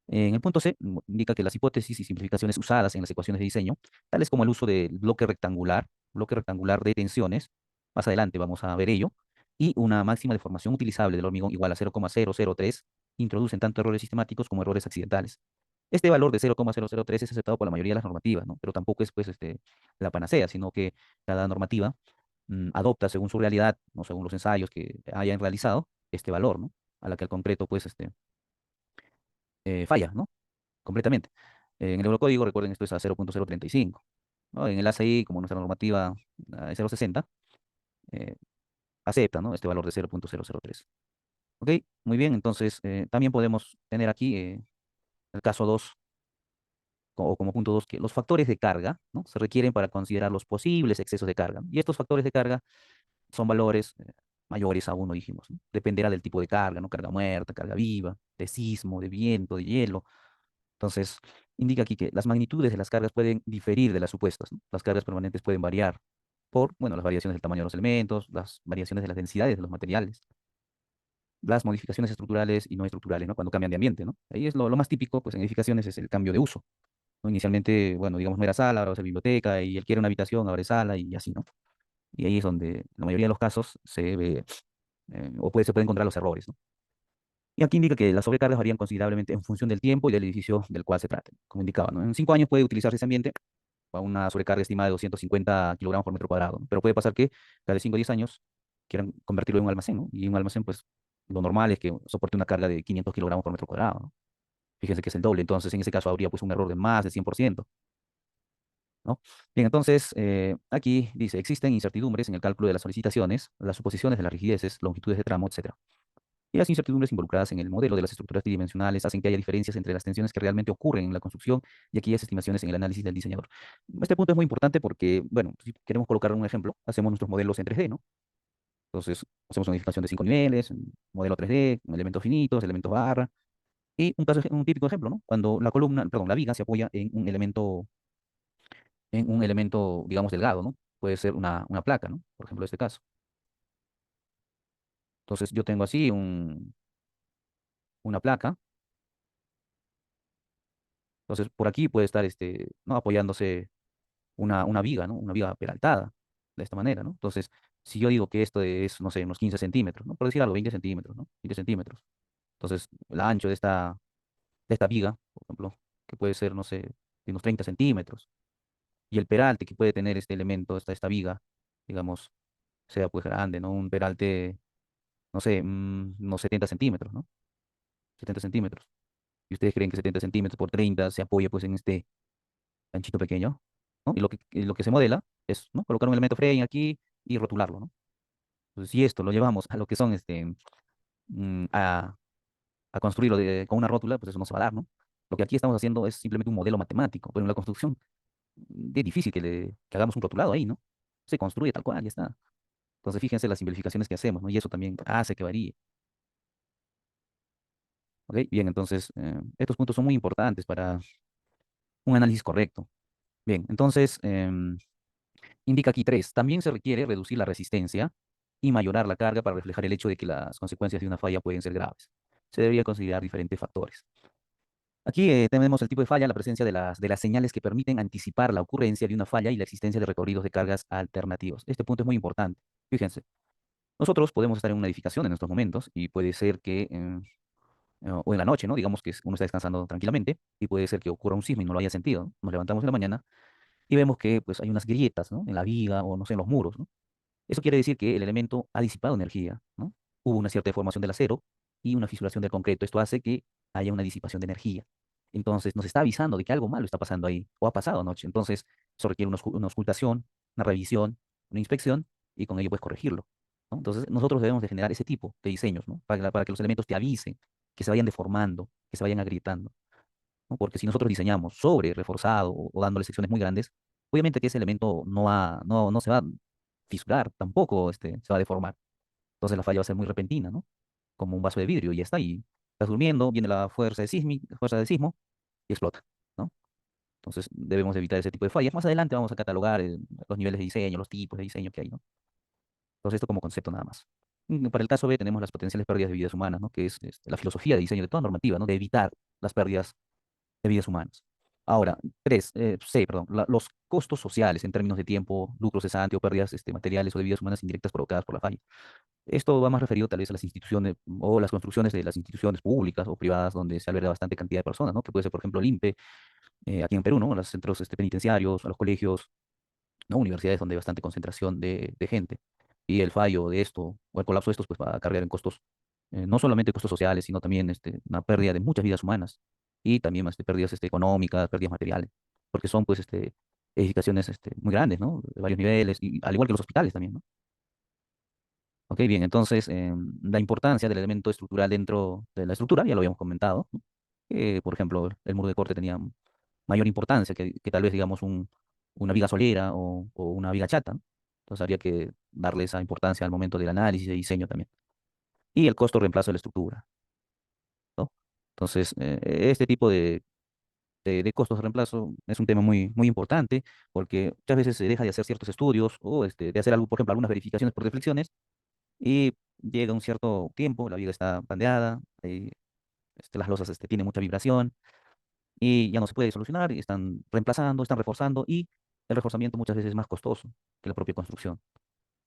Speaker 1: En el punto C, indica que las hipótesis y simplificaciones usadas en las ecuaciones de diseño, tales como el uso del bloque rectangular de tensiones, más adelante vamos a ver ello, y una máxima deformación utilizable del hormigón igual a 0,003, introducen tanto errores sistemáticos como errores accidentales. Este valor de 0,003 es aceptado por la mayoría de las normativas, ¿no? Pero tampoco es pues, la panacea, sino que cada normativa adopta según su realidad, no según los ensayos que hayan realizado, este valor, ¿no? A la que el concreto pues, falla, ¿no? Completamente. En el Eurocódigo, recuerden, esto es a 0,035, ¿no? En el ACI, como nuestra normativa es 0,60, eh, acepta, ¿no? Este valor de 0,003. ¿Ok? Muy bien, entonces también podemos tener aquí el caso 2 o como punto 2 que los factores de carga, ¿no? Se requieren para considerar los posibles excesos de carga. Y estos factores de carga son valores mayores a uno, dijimos, ¿no? Dependerá del tipo de carga, ¿no? Carga muerta, carga viva, de sismo, de viento, de hielo. Entonces, indica aquí que las magnitudes de las cargas pueden diferir de las supuestas, ¿no? Las cargas permanentes pueden variar por, bueno, las variaciones del tamaño de los elementos, las variaciones de las densidades de los materiales, las modificaciones estructurales y no estructurales, ¿no? Cuando cambian de ambiente, ¿no? Ahí es lo más típico, pues en edificaciones es el cambio de uso, ¿no? Inicialmente, bueno, digamos, no era sala, ahora va a ser biblioteca, y él quiere una habitación, ahora es sala, y así, ¿no? Y ahí es donde la mayoría de los casos se ve, se pueden encontrar los errores, ¿no? Y aquí indica que las sobrecargas varían considerablemente en función del tiempo y del edificio del cual se trate, como indicaba, ¿no? En 5 años puede utilizarse ese ambiente a una sobrecarga estimada de 250 kilogramos por metro cuadrado, ¿no? Pero puede pasar que cada 5 o 10 años quieran convertirlo en un almacén, ¿no? Y un almacén, pues, lo normal es que soporte una carga de 500 kilogramos por metro cuadrado, ¿no? Fíjense que es el doble, entonces en ese caso habría pues un error de más del 100%, ¿no? Bien, entonces aquí dice, existen incertidumbres en el cálculo de las solicitaciones, las suposiciones de las rigideces, longitudes de tramo, etcétera. Y las incertidumbres involucradas en el modelo de las estructuras tridimensionales hacen que haya diferencias entre las tensiones que realmente ocurren en la construcción y aquellas estimaciones en el análisis del diseñador. Este punto es muy importante porque, bueno, si queremos colocar un ejemplo, hacemos nuestros modelos en 3D, ¿no? Entonces, hacemos una edificación de 5 niveles, un modelo 3D, con elementos finitos, elementos barra, y un típico ejemplo, ¿no? Cuando la columna, perdón, la viga se apoya en un elemento, digamos, delgado, ¿no? Puede ser una placa, ¿no? Por ejemplo, en este caso. Entonces, yo tengo así una placa. Entonces, por aquí puede estar, ¿no? Apoyándose una viga, ¿no? Una viga peraltada, de esta manera, ¿no? Entonces, si yo digo que esto es, no sé, unos 15 centímetros, ¿no? Por decir algo, 20 centímetros, ¿no? 20 centímetros. Entonces, el ancho de esta viga, por ejemplo, que puede ser, no sé, de unos 30 centímetros. Y el peralte que puede tener este elemento, esta viga, digamos, sea pues grande, ¿no? Un peralte, no sé, unos 70 centímetros, ¿no? 70 centímetros. Y ustedes creen que 70 centímetros por 30 se apoya pues en este anchito pequeño, ¿no? Y lo que se modela es, ¿no? Colocar un elemento frame aquí y rotularlo, ¿no? Entonces, si esto lo llevamos a lo que son, mm, a, a construirlo con una rótula, pues eso no se va a dar, ¿no? Lo que aquí estamos haciendo es simplemente un modelo matemático, pero en la construcción es difícil que hagamos un rotulado ahí, ¿no? Se construye tal cual, ya está. Entonces, fíjense las simplificaciones que hacemos, ¿no? Y eso también hace que varíe. ¿Ok? Bien, entonces, estos puntos son muy importantes para un análisis correcto. Bien, entonces, indica aquí tres. También se requiere reducir la resistencia y mayorar la carga para reflejar el hecho de que las consecuencias de una falla pueden ser graves. Se debería considerar diferentes factores. Aquí tenemos el tipo de falla, la presencia de las señales que permiten anticipar la ocurrencia de una falla y la existencia de recorridos de cargas alternativos. Este punto es muy importante. Fíjense, nosotros podemos estar en una edificación en estos momentos y puede ser que, o en la noche, ¿no? Digamos que uno está descansando tranquilamente y puede ser que ocurra un sismo y no lo haya sentido, ¿no? Nos levantamos en la mañana y vemos que pues, hay unas grietas, ¿no? En la viga o no sé, en los muros, ¿no? Eso quiere decir que el elemento ha disipado energía, ¿no? Hubo una cierta deformación del acero y una fisuración del concreto. Esto hace que haya una disipación de energía. Entonces, nos está avisando de que algo malo está pasando ahí, o ha pasado anoche. Entonces, eso requiere una auscultación, una revisión, una inspección, y con ello puedes corregirlo, ¿no? Entonces, nosotros debemos de generar ese tipo de diseños, ¿no? Para que los elementos te avisen, que se vayan deformando, que se vayan agrietando, ¿no? Porque si nosotros diseñamos sobre reforzado o dándole secciones muy grandes, obviamente que ese elemento no se va a fisurar, tampoco se va a deformar. Entonces la falla va a ser muy repentina, ¿no? Como un vaso de vidrio y ya está. Y estás durmiendo, viene fuerza del sismo y explota, ¿no? Entonces debemos evitar ese tipo de fallas. Más adelante vamos a catalogar los niveles de diseño, los tipos de diseño que hay, ¿no? Entonces esto como concepto nada más. Para el caso B tenemos las potenciales pérdidas de vidas humanas, ¿no? Que es la filosofía de diseño de toda normativa, ¿no? De evitar las pérdidas de vidas humanas. Ahora, C, perdón, los costos sociales en términos de tiempo, lucro cesante o pérdidas materiales o de vidas humanas indirectas provocadas por la falla. Esto va más referido tal vez a las instituciones o las construcciones de las instituciones públicas o privadas donde se alberga bastante cantidad de personas, ¿no? Que puede ser, por ejemplo, el INPE, aquí en Perú, ¿no? Los centros penitenciarios, a los colegios, ¿no? Universidades donde hay bastante concentración de gente. Y el fallo de esto o el colapso de estos pues va a cargar en costos, no solamente costos sociales, sino también una pérdida de muchas vidas humanas y también pérdidas económicas, pérdidas materiales, porque son pues edificaciones muy grandes, ¿no? De varios niveles, y al igual que los hospitales también, ¿no? Ok, bien, entonces la importancia del elemento estructural dentro de la estructura, ya lo habíamos comentado, ¿no? Que, por ejemplo, el muro de corte tenía mayor importancia que tal vez, digamos, una viga solera o una viga chata, ¿no? Entonces habría que darle esa importancia al momento del análisis de diseño también. Y el costo de reemplazo de la estructura, ¿no? Entonces, este tipo de costos de reemplazo es un tema muy, muy importante porque muchas veces se deja de hacer ciertos estudios o de hacer algo, por ejemplo, algunas verificaciones por deflexiones y llega un cierto tiempo, la viga está bandeada, las losas tienen mucha vibración y ya no se puede solucionar, y están reemplazando, están reforzando y el reforzamiento muchas veces es más costoso que la propia construcción,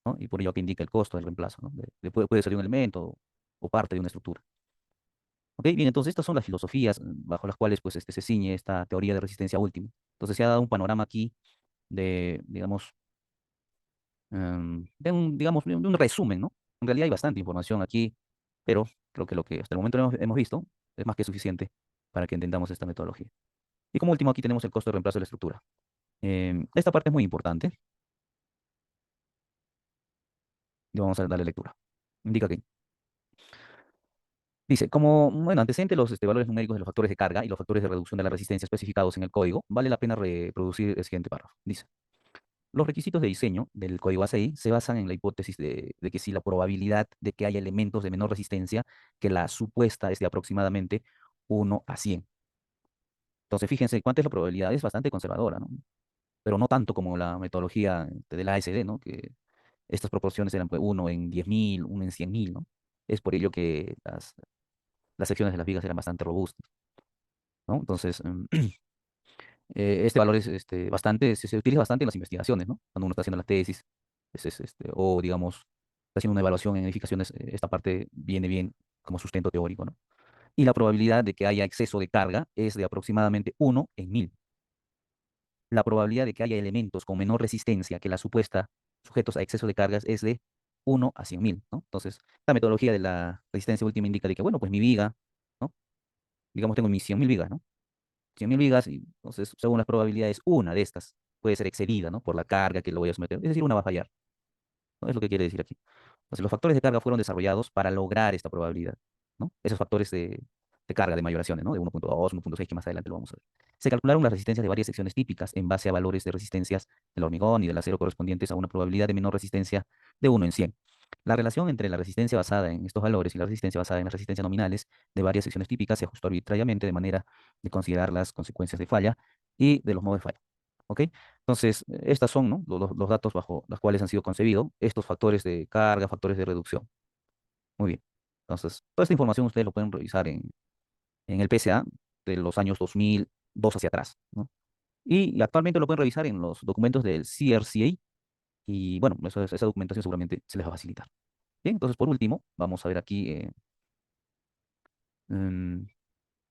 Speaker 1: ¿no? Y por ello que indica el costo del reemplazo, ¿no? Puede salir un elemento o parte de una estructura. ¿Ok? Bien, entonces estas son las filosofías bajo las cuales pues, se ciñe esta teoría de resistencia última. Entonces se ha dado un panorama aquí de, digamos, de un resumen, ¿no? En realidad hay bastante información aquí, pero creo que lo que hasta el momento hemos visto es más que suficiente para que entendamos esta metodología. Y como último, aquí tenemos el costo de reemplazo de la estructura. Esta parte es muy importante y vamos a darle lectura. Indica que dice, como bueno, antecedente los valores numéricos de los factores de carga y los factores de reducción de la resistencia especificados en el código, vale la pena reproducir el siguiente párrafo. Dice, Los requisitos de diseño del código ACI se basan en la hipótesis de que si la probabilidad de que haya elementos de menor resistencia que la supuesta es de aproximadamente 1 a 100. Entonces, fíjense cuánta es la probabilidad, es bastante conservadora, ¿no? Pero no tanto como la metodología de la ASD, ¿no? Que estas proporciones eran pues, 1 en 10.000, 1 en 100.000, ¿no? Es por ello que las secciones de las vigas eran bastante robustas, ¿no? Entonces, este valor es bastante, se utiliza bastante en las investigaciones, ¿no? Cuando uno está haciendo la tesis, o digamos, está haciendo una evaluación en edificaciones, esta parte viene bien como sustento teórico, ¿no? Y la probabilidad de que haya exceso de carga es de aproximadamente 1 en 1000. La probabilidad de que haya elementos con menor resistencia que la supuesta sujetos a exceso de cargas es de 1 a 100.000, ¿no? Entonces, la metodología de la resistencia última indica de que, bueno, pues mi viga, ¿no? Digamos, tengo mis 100.000 vigas, ¿no? 100.000 vigas, y entonces, según las probabilidades, una de estas puede ser excedida, ¿no? Por la carga que lo voy a someter. Es decir, una va a fallar, ¿no? Es lo que quiere decir aquí. Entonces, los factores de carga fueron desarrollados para lograr esta probabilidad, ¿no? Esos factores de carga, de mayoraciones, ¿no? De 1.2, 1.6, que más adelante lo vamos a ver. Se calcularon las resistencias de varias secciones típicas en base a valores de resistencias del hormigón y del acero correspondientes a una probabilidad de menor resistencia de 1 en 100. La relación entre la resistencia basada en estos valores y la resistencia basada en las resistencias nominales de varias secciones típicas se ajustó arbitrariamente de manera de considerar las consecuencias de falla y de los modos de falla. ¿Ok? Entonces, estas son, ¿no? los datos bajo los cuales han sido concebidos estos factores de carga, factores de reducción. Muy bien. Entonces, toda esta información ustedes lo pueden revisar en el PSA de los años 2002 hacia atrás, ¿no? Y actualmente lo pueden revisar en los documentos del CRCA y bueno, esa documentación seguramente se les va a facilitar. Bien, entonces por último, vamos a ver aquí mm,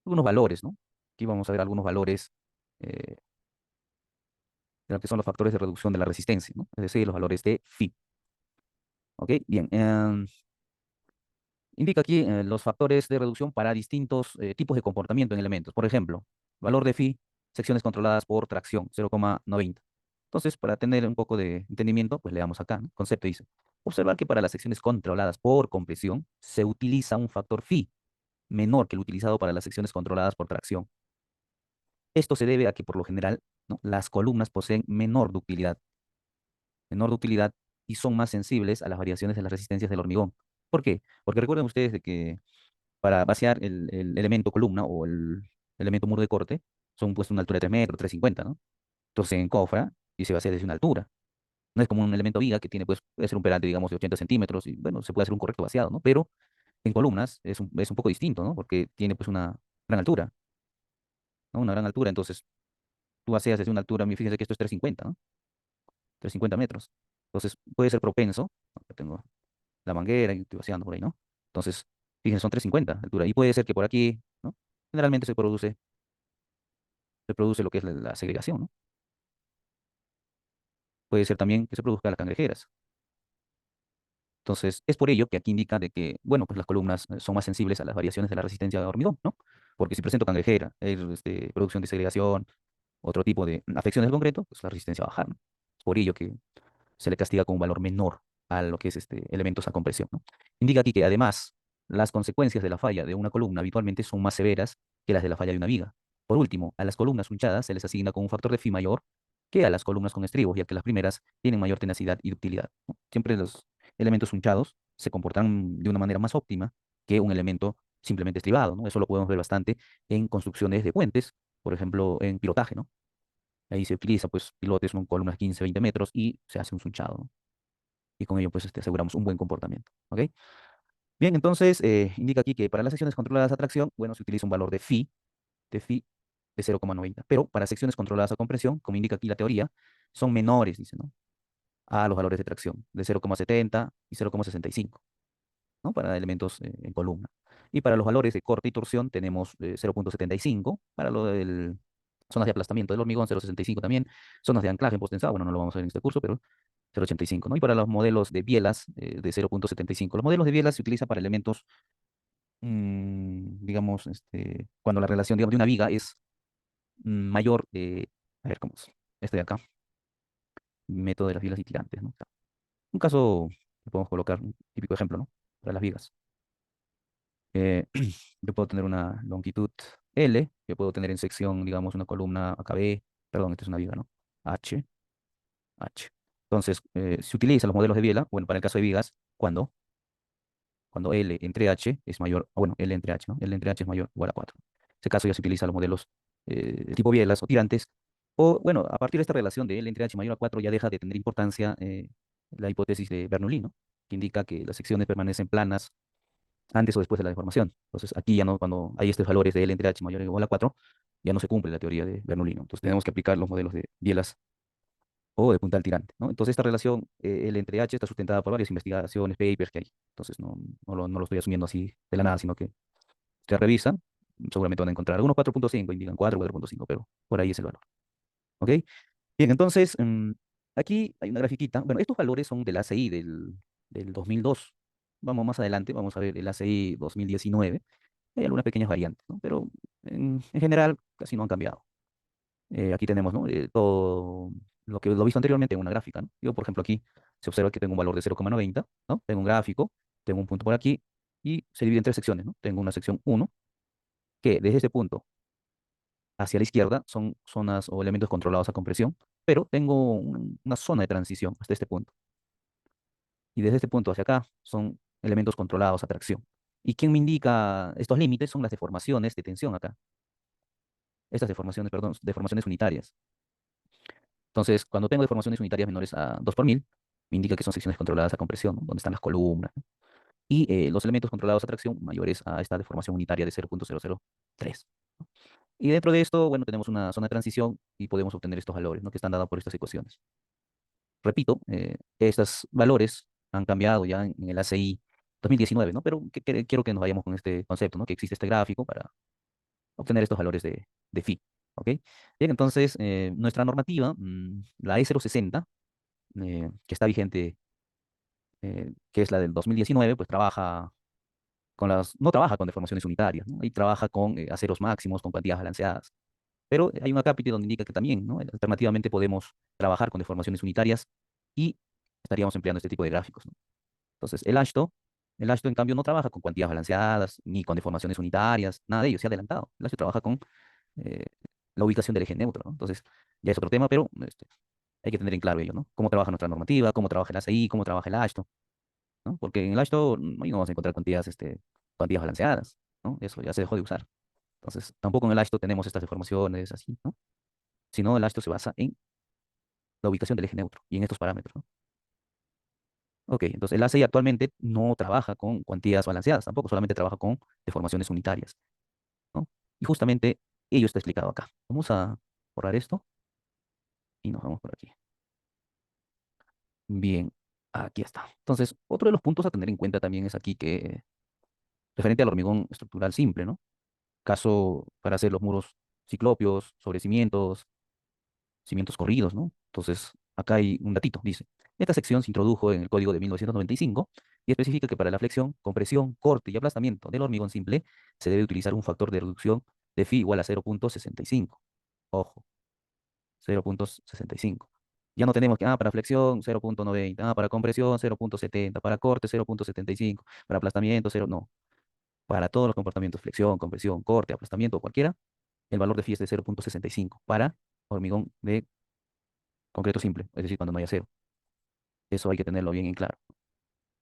Speaker 1: algunos valores, ¿no? Aquí vamos a ver algunos valores de lo que son los factores de reducción de la resistencia, ¿no? Es decir, los valores de phi. ¿Ok? Bien. Indica aquí los factores de reducción para distintos tipos de comportamiento en elementos. Por ejemplo, valor de phi, secciones controladas por tracción, 0,90. Entonces, para tener un poco de entendimiento, pues leamos acá, ¿no? Concepto dice, observar que para las secciones controladas por compresión se utiliza un factor phi menor que el utilizado para las secciones controladas por tracción. Esto se debe a que por lo general, ¿no?, las columnas poseen menor ductilidad y son más sensibles a las variaciones de las resistencias del hormigón. ¿Por qué? Porque recuerden ustedes de que para vaciar el elemento columna o el elemento muro de corte, son pues una altura de 3 metros, 3,50, ¿no? Entonces en cofra y se vacía desde una altura. No es como un elemento viga que tiene, pues, puede ser un perante, digamos, de 80 centímetros y, bueno, se puede hacer un correcto vaciado, ¿no? Pero en columnas es un poco distinto, ¿no? Porque tiene, pues, una gran altura, ¿no? Una gran altura. Entonces, tú vacías desde una altura, fíjense que esto es 3,50, ¿no? 3,50 metros. Entonces, puede ser propenso. Acá tengo la manguera y estoy vaciando por ahí, ¿no? Entonces, fíjense, son 3,50 de altura. Y puede ser que por aquí, ¿no? Generalmente se produce lo que es la segregación, ¿no? Puede ser también que se produzca las cangrejeras. Entonces, es por ello que aquí indica de que, bueno, pues las columnas son más sensibles a las variaciones de la resistencia de hormigón, ¿no? Porque si presento cangrejera, producción de segregación, otro tipo de afecciones del concreto, pues la resistencia va a bajar, ¿no? Es por ello que se le castiga con un valor menor a lo que es elementos a compresión, ¿no? Indica aquí que además las consecuencias de la falla de una columna habitualmente son más severas que las de la falla de una viga. Por último, a las columnas hunchadas se les asigna con un factor de phi mayor que a las columnas con estribos, ya que las primeras tienen mayor tenacidad y ductilidad, ¿no? Siempre los elementos hunchados se comportan de una manera más óptima que un elemento simplemente estribado, ¿no? Eso lo podemos ver bastante en construcciones de puentes, por ejemplo, en pilotaje, ¿no? Ahí se utiliza, pues, pilotes con columnas 15, 20 metros y se hace un sunchado, ¿no? Y con ello, pues, aseguramos un buen comportamiento, ¿ok? Bien, entonces, indica aquí que para las secciones controladas a tracción, bueno, se utiliza un valor de phi de 0,90, pero para secciones controladas a compresión, como indica aquí la teoría, son menores, dice, ¿no?, a los valores de tracción, de 0,70 y 0,65, ¿no?, para elementos en columna. Y para los valores de corte y torsión tenemos 0,75, para lo del zonas de aplastamiento del hormigón, 0,65 también, zonas de anclaje en post-tensado, bueno, no lo vamos a ver en este curso, pero 0,85, ¿no? Y para los modelos de bielas de 0,75. Los modelos de bielas se utilizan para elementos, digamos, cuando la relación, digamos, de una viga es mayor, a ver, ¿cómo es? Este de acá, método de las vigas y tirantes, ¿no? Un caso que podemos colocar, un típico ejemplo, ¿no? Para las vigas. Eh, yo puedo tener una longitud L, yo puedo tener en sección, digamos, una columna AKB, perdón, esta es una viga, ¿no? H, H. Entonces, se utilizan los modelos de Biela, bueno, para el caso de vigas, cuando L entre H es mayor, bueno, L entre H, ¿no? L entre H es mayor o igual a 4. En ese caso ya se utilizan los modelos de tipo bielas o tirantes. O, bueno, a partir de esta relación de L entre H mayor a 4 ya deja de tener importancia la hipótesis de Bernoulli, ¿no? Que indica que las secciones permanecen planas antes o después de la deformación. Entonces, aquí ya no, cuando hay estos valores de L entre H mayor o igual a 4, ya no se cumple la teoría de Bernoulli, ¿no? Entonces, tenemos que aplicar los modelos de bielas o de puntal tirante, ¿no? Entonces, esta relación L entre H está sustentada por varias investigaciones, papers que hay. Entonces, no lo estoy asumiendo así de la nada, sino que se revisan, seguramente van a encontrar algunos 4.5, indican 4, 4.5, pero por ahí es el valor. ¿Ok? Bien, entonces, aquí hay una grafiquita. Bueno, estos valores son del ACI del 2002. Vamos más adelante, vamos a ver el ACI 2019. Hay algunas pequeñas variantes, ¿no? Pero en general casi no han cambiado. Aquí tenemos, ¿no? Todo lo visto anteriormente en una gráfica, ¿no? Yo, por ejemplo, aquí se observa que tengo un valor de 0,90, ¿no? Tengo un gráfico, tengo un punto por aquí y se divide en tres secciones, ¿no? Tengo una sección uno que desde este punto hacia la izquierda son zonas o elementos controlados a compresión, pero tengo una zona de transición hasta este punto. Y desde este punto hacia acá son elementos controlados a tracción. ¿Y quién me indica estos límites? Son las deformaciones de tensión acá. Estas deformaciones, perdón, deformaciones unitarias. Entonces, cuando tengo deformaciones unitarias menores a 2 por mil, me indica que son secciones controladas a compresión, ¿no? Donde están las columnas, ¿no? Y los elementos controlados a tracción mayores a esta deformación unitaria de 0.003. Y dentro de esto, bueno, tenemos una zona de transición y podemos obtener estos valores, ¿no? Que están dados por estas ecuaciones. Repito, estos valores han cambiado ya en el ACI 2019, ¿no? Pero quiero que nos vayamos con este concepto, ¿no? Que existe este gráfico para obtener estos valores de phi, ¿ok? Bien, entonces, nuestra normativa, la E060, que está vigente, que es la del 2019, pues no trabaja con deformaciones unitarias, ¿no? Y trabaja con aceros máximos, con cuantías balanceadas. Pero hay una cápita donde indica que también, ¿no? Alternativamente podemos trabajar con deformaciones unitarias y estaríamos empleando este tipo de gráficos, ¿no? Entonces, el ASHTO en cambio no trabaja con cuantías balanceadas ni con deformaciones unitarias, nada de ello, se ha adelantado. El ASHTO trabaja con eh, la ubicación del eje neutro, ¿no? Entonces, ya es otro tema, pero hay que tener en claro ello, ¿no? Cómo trabaja nuestra normativa, cómo trabaja el ACI, cómo trabaja el ASHTO, ¿no? Porque en el ASHTO ahí no vamos a encontrar cuantías balanceadas, ¿no? Eso ya se dejó de usar. Entonces, tampoco en el ASHTO tenemos estas deformaciones así, ¿no? Sino el ASHTO se basa en la ubicación del eje neutro y en estos parámetros, ¿no? Ok, entonces el ACI actualmente no trabaja con cuantías balanceadas, tampoco solamente trabaja con deformaciones unitarias, ¿no? Y justamente ello está explicado acá. Vamos a borrar esto y nos vamos por aquí. Bien, aquí está. Entonces, otro de los puntos a tener en cuenta también es aquí que, referente al hormigón estructural simple, ¿no? Caso para hacer los muros ciclopios, sobre cimientos corridos, ¿no? Entonces, acá hay un datito, dice, esta sección se introdujo en el código de 1995 y especifica que para la flexión, compresión, corte y aplastamiento del hormigón simple se debe utilizar un factor de reducción de phi igual a 0.65. Ojo, 0.65. Ya no tenemos que, para flexión 0.90, para compresión 0.70, para corte 0.75, para aplastamiento 0, no. Para todos los comportamientos, flexión, compresión, corte, aplastamiento, cualquiera, el valor de phi es de 0.65 para hormigón de concreto simple, es decir, cuando no hay acero. Eso hay que tenerlo bien en claro,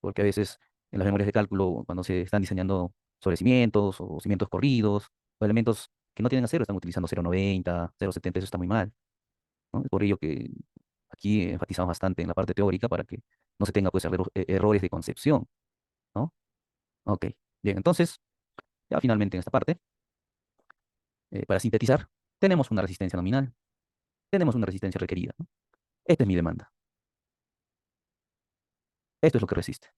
Speaker 1: porque a veces en las memorias de cálculo, cuando se están diseñando sobre cimientos o cimientos corridos, o elementos que no tienen acero, están utilizando 0.90, 0.70, eso está muy mal, ¿no? Es por ello que aquí enfatizamos bastante en la parte teórica para que no se tenga pues errores de concepción, ¿no? Ok, bien, entonces, ya finalmente en esta parte, para sintetizar, tenemos una resistencia nominal, tenemos una resistencia requerida, ¿no? Esta es mi demanda, esto es lo que resiste.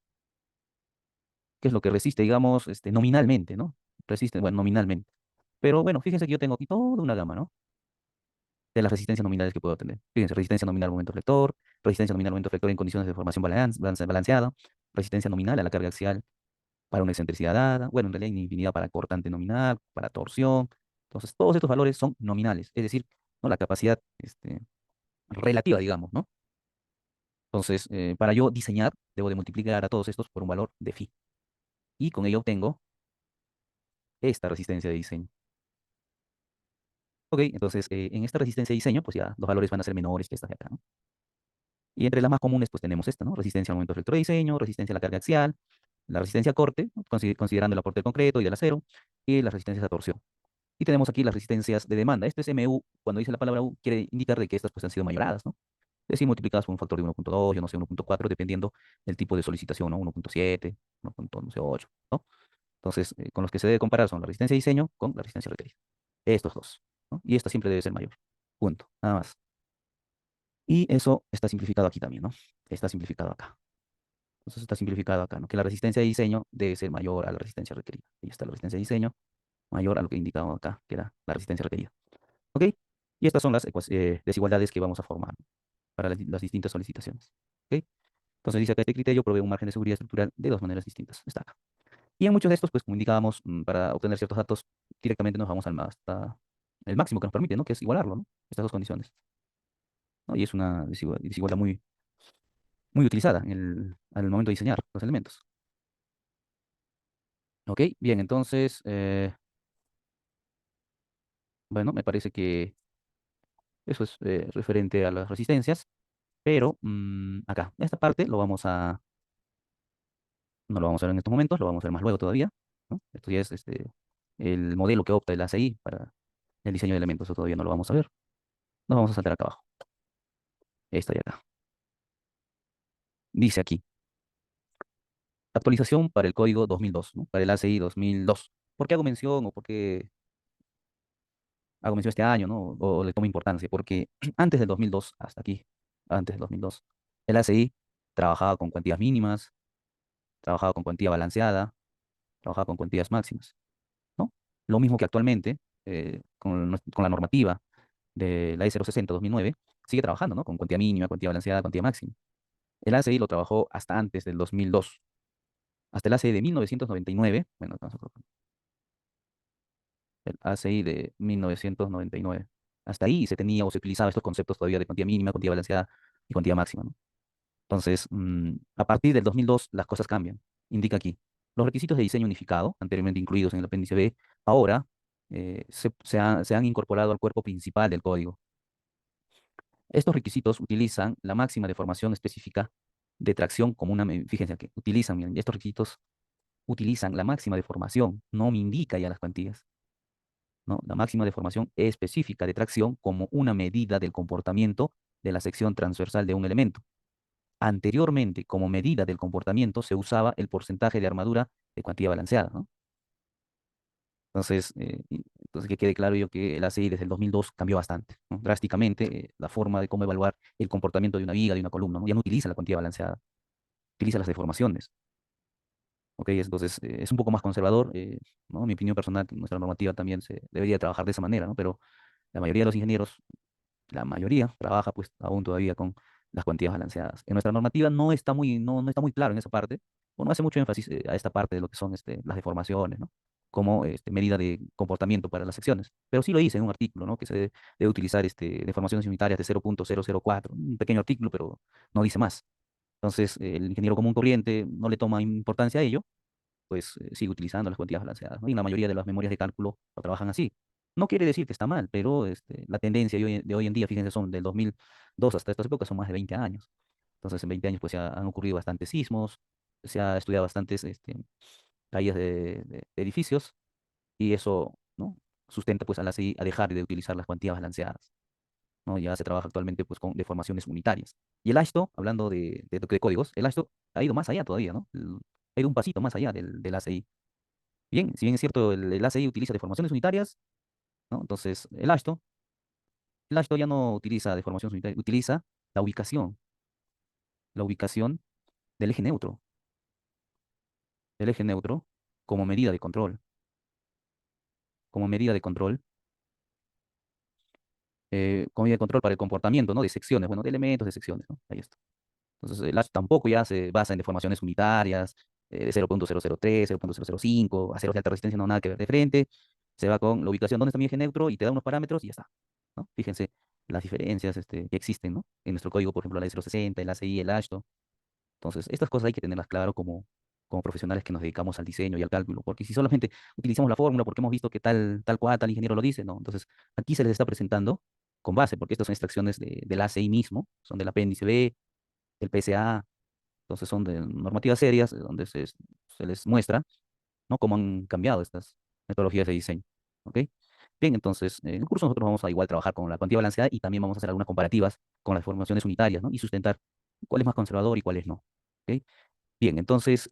Speaker 1: ¿Qué es lo que resiste, digamos, nominalmente, ¿no? Resiste, bueno, nominalmente. Pero bueno, fíjense que yo tengo aquí toda una gama, ¿no? De las resistencias nominales que puedo tener. Fíjense, resistencia nominal al momento flector, resistencia nominal al momento flector en condiciones de formación balanceada, resistencia nominal a la carga axial para una excentricidad dada, bueno, en realidad hay infinidad para cortante nominal, para torsión. Entonces, todos estos valores son nominales, es decir, ¿no? La capacidad relativa, digamos, ¿no? Entonces, para yo diseñar, debo de multiplicar a todos estos por un valor de phi. Y con ello obtengo esta resistencia de diseño. Ok, entonces en esta resistencia de diseño, pues ya los valores van a ser menores que estas de acá, ¿no? Y entre las más comunes, pues tenemos esta, ¿no? Resistencia al momento efecto de diseño, resistencia a la carga axial, la resistencia a corte, ¿no? Considerando el aporte del concreto y del acero, y las resistencias a torsión. Y tenemos aquí las resistencias de demanda. Esto es MU, cuando dice la palabra U, quiere indicar de que estas pues han sido mayoradas, ¿no? Es decir, multiplicadas por un factor de 1.2, yo no sé, 1.4, dependiendo del tipo de solicitación, ¿no? 1.7, 1.8, ¿no? Entonces, con los que se debe comparar son la resistencia de diseño con la resistencia requerida. Estos dos, ¿no? Y esta siempre debe ser mayor. Punto. Nada más. Y eso está simplificado aquí también, ¿no? Está simplificado acá. Entonces está simplificado acá, ¿no? Que la resistencia de diseño debe ser mayor a la resistencia requerida. Ahí está la resistencia de diseño mayor a lo que indicamos acá, que era la resistencia requerida. ¿Ok? Y estas son las desigualdades que vamos a formar para las distintas solicitaciones. ¿Ok? Entonces dice acá, este criterio provee un margen de seguridad estructural de dos maneras distintas. Está acá. Y en muchos de estos, pues como indicábamos, para obtener ciertos datos, directamente nos vamos hasta el máximo que nos permite, ¿no? Que es igualarlo, ¿no? Estas dos condiciones, ¿no? Y es una desigualdad muy utilizada al momento de diseñar los elementos. ¿Ok? Bien, entonces, bueno, me parece que eso es referente a las resistencias, pero acá, esta parte no lo vamos a ver en estos momentos, lo vamos a ver más luego todavía, ¿no? Esto ya es el modelo que opta el ACI para el diseño de elementos, eso todavía no lo vamos a ver. Nos vamos a saltar acá abajo, esta de acá. Dice aquí, actualización para el código 2002, ¿no? Para el ACI 2002. ¿Por qué hago mención o por qué hago mención este año, ¿no? O le tomo importancia? Porque antes del 2002, hasta aquí, antes del 2002, el ACI trabajaba con cuantías mínimas, trabajaba con cuantía balanceada, trabajaba con cuantías máximas, ¿no? Lo mismo que actualmente, con la normativa de la E060-2009, sigue trabajando, ¿no? Con cuantía mínima, cuantía balanceada, cuantía máxima. El ACI lo trabajó hasta antes del 2002, hasta el ACI de 1999, bueno, el ACI de 1999. Hasta ahí se tenía o se utilizaba estos conceptos todavía de cuantía mínima, cuantía balanceada y cuantía máxima, ¿no? Entonces, a partir del 2002, las cosas cambian. Indica aquí, los requisitos de diseño unificado, anteriormente incluidos en el apéndice B, ahora se han incorporado al cuerpo principal del código. Estos requisitos utilizan la máxima deformación específica de tracción como fíjense aquí, miren, estos requisitos utilizan la máxima deformación, no me indica ya las cuantías, ¿no? La máxima deformación específica de tracción como una medida del comportamiento de la sección transversal de un elemento. Anteriormente, como medida del comportamiento, se usaba el porcentaje de armadura de cuantía balanceada, ¿no? Entonces, que quede claro yo que el ACI desde el 2002 cambió bastante, ¿no? Drásticamente, la forma de cómo evaluar el comportamiento de una viga, de una columna, ¿no? Ya no utiliza la cuantía balanceada, utiliza las deformaciones. ¿Ok? Entonces, es un poco más conservador, ¿no? En mi opinión personal, nuestra normativa también se debería trabajar de esa manera, ¿no? Pero la mayoría de los ingenieros, la mayoría, trabaja pues aún todavía con las cuantías balanceadas. En nuestra normativa no está muy claro en esa parte, o no hace mucho énfasis a esta parte de lo que son las deformaciones, ¿no? Como medida de comportamiento para las secciones. Pero sí lo dice en un artículo, ¿no? Que se debe utilizar deformaciones unitarias de 0.004, un pequeño artículo, pero no dice más. Entonces, el ingeniero común corriente no le toma importancia a ello, pues sigue utilizando las cuantías balanceadas, ¿no? Y la mayoría de las memorias de cálculo lo trabajan así. No quiere decir que está mal, pero la tendencia de hoy en día, fíjense, son del 2002 hasta estas épocas, son más de 20 años. Entonces, en 20 años, pues ya han ocurrido bastantes sismos, se ha estudiado bastantes caídas de edificios, y eso, ¿no? Sustenta pues a a dejar de utilizar las cuantías balanceadas, ¿no? Ya se trabaja actualmente pues con deformaciones unitarias. Y el ASHTO, hablando de códigos, el ASHTO ha ido más allá todavía, ¿no? Ha ido un pasito más allá del ACI. Bien, si bien es cierto, el ACI utiliza deformaciones unitarias, ¿no? Entonces, el ASHTO ya no utiliza deformaciones unitarias, utiliza la ubicación, la ubicación del eje neutro, del eje neutro como medida de control, como medida de control, como medida de control para el comportamiento, ¿no? De secciones, bueno, de elementos, de secciones, ¿no? Ahí está. Entonces, el ASHTO tampoco ya se basa en deformaciones unitarias, de 0.003, 0.005, aceros de alta resistencia, no nada que ver de frente. Se va con la ubicación, ¿dónde está mi eje neutro? Y te da unos parámetros y ya está, ¿no? Fíjense las diferencias que existen, ¿no? En nuestro código, por ejemplo, la E060, el ACI, el ASHTO. Entonces, estas cosas hay que tenerlas claro como profesionales que nos dedicamos al diseño y al cálculo, porque si solamente utilizamos la fórmula porque hemos visto que tal cual, tal ingeniero lo dice, no. Entonces, aquí se les está presentando con base, porque estas son extracciones del ACI mismo, son del apéndice B, del PSA. Entonces son de normativas serias donde se les muestra, ¿no?, cómo han cambiado estas metodologías de diseño. ¿Ok? Bien, entonces, en el curso nosotros vamos a igual trabajar con la cuantía balanceada y también vamos a hacer algunas comparativas con las formaciones unitarias, ¿no? Y sustentar cuál es más conservador y cuál es no. ¿Ok? Bien, entonces,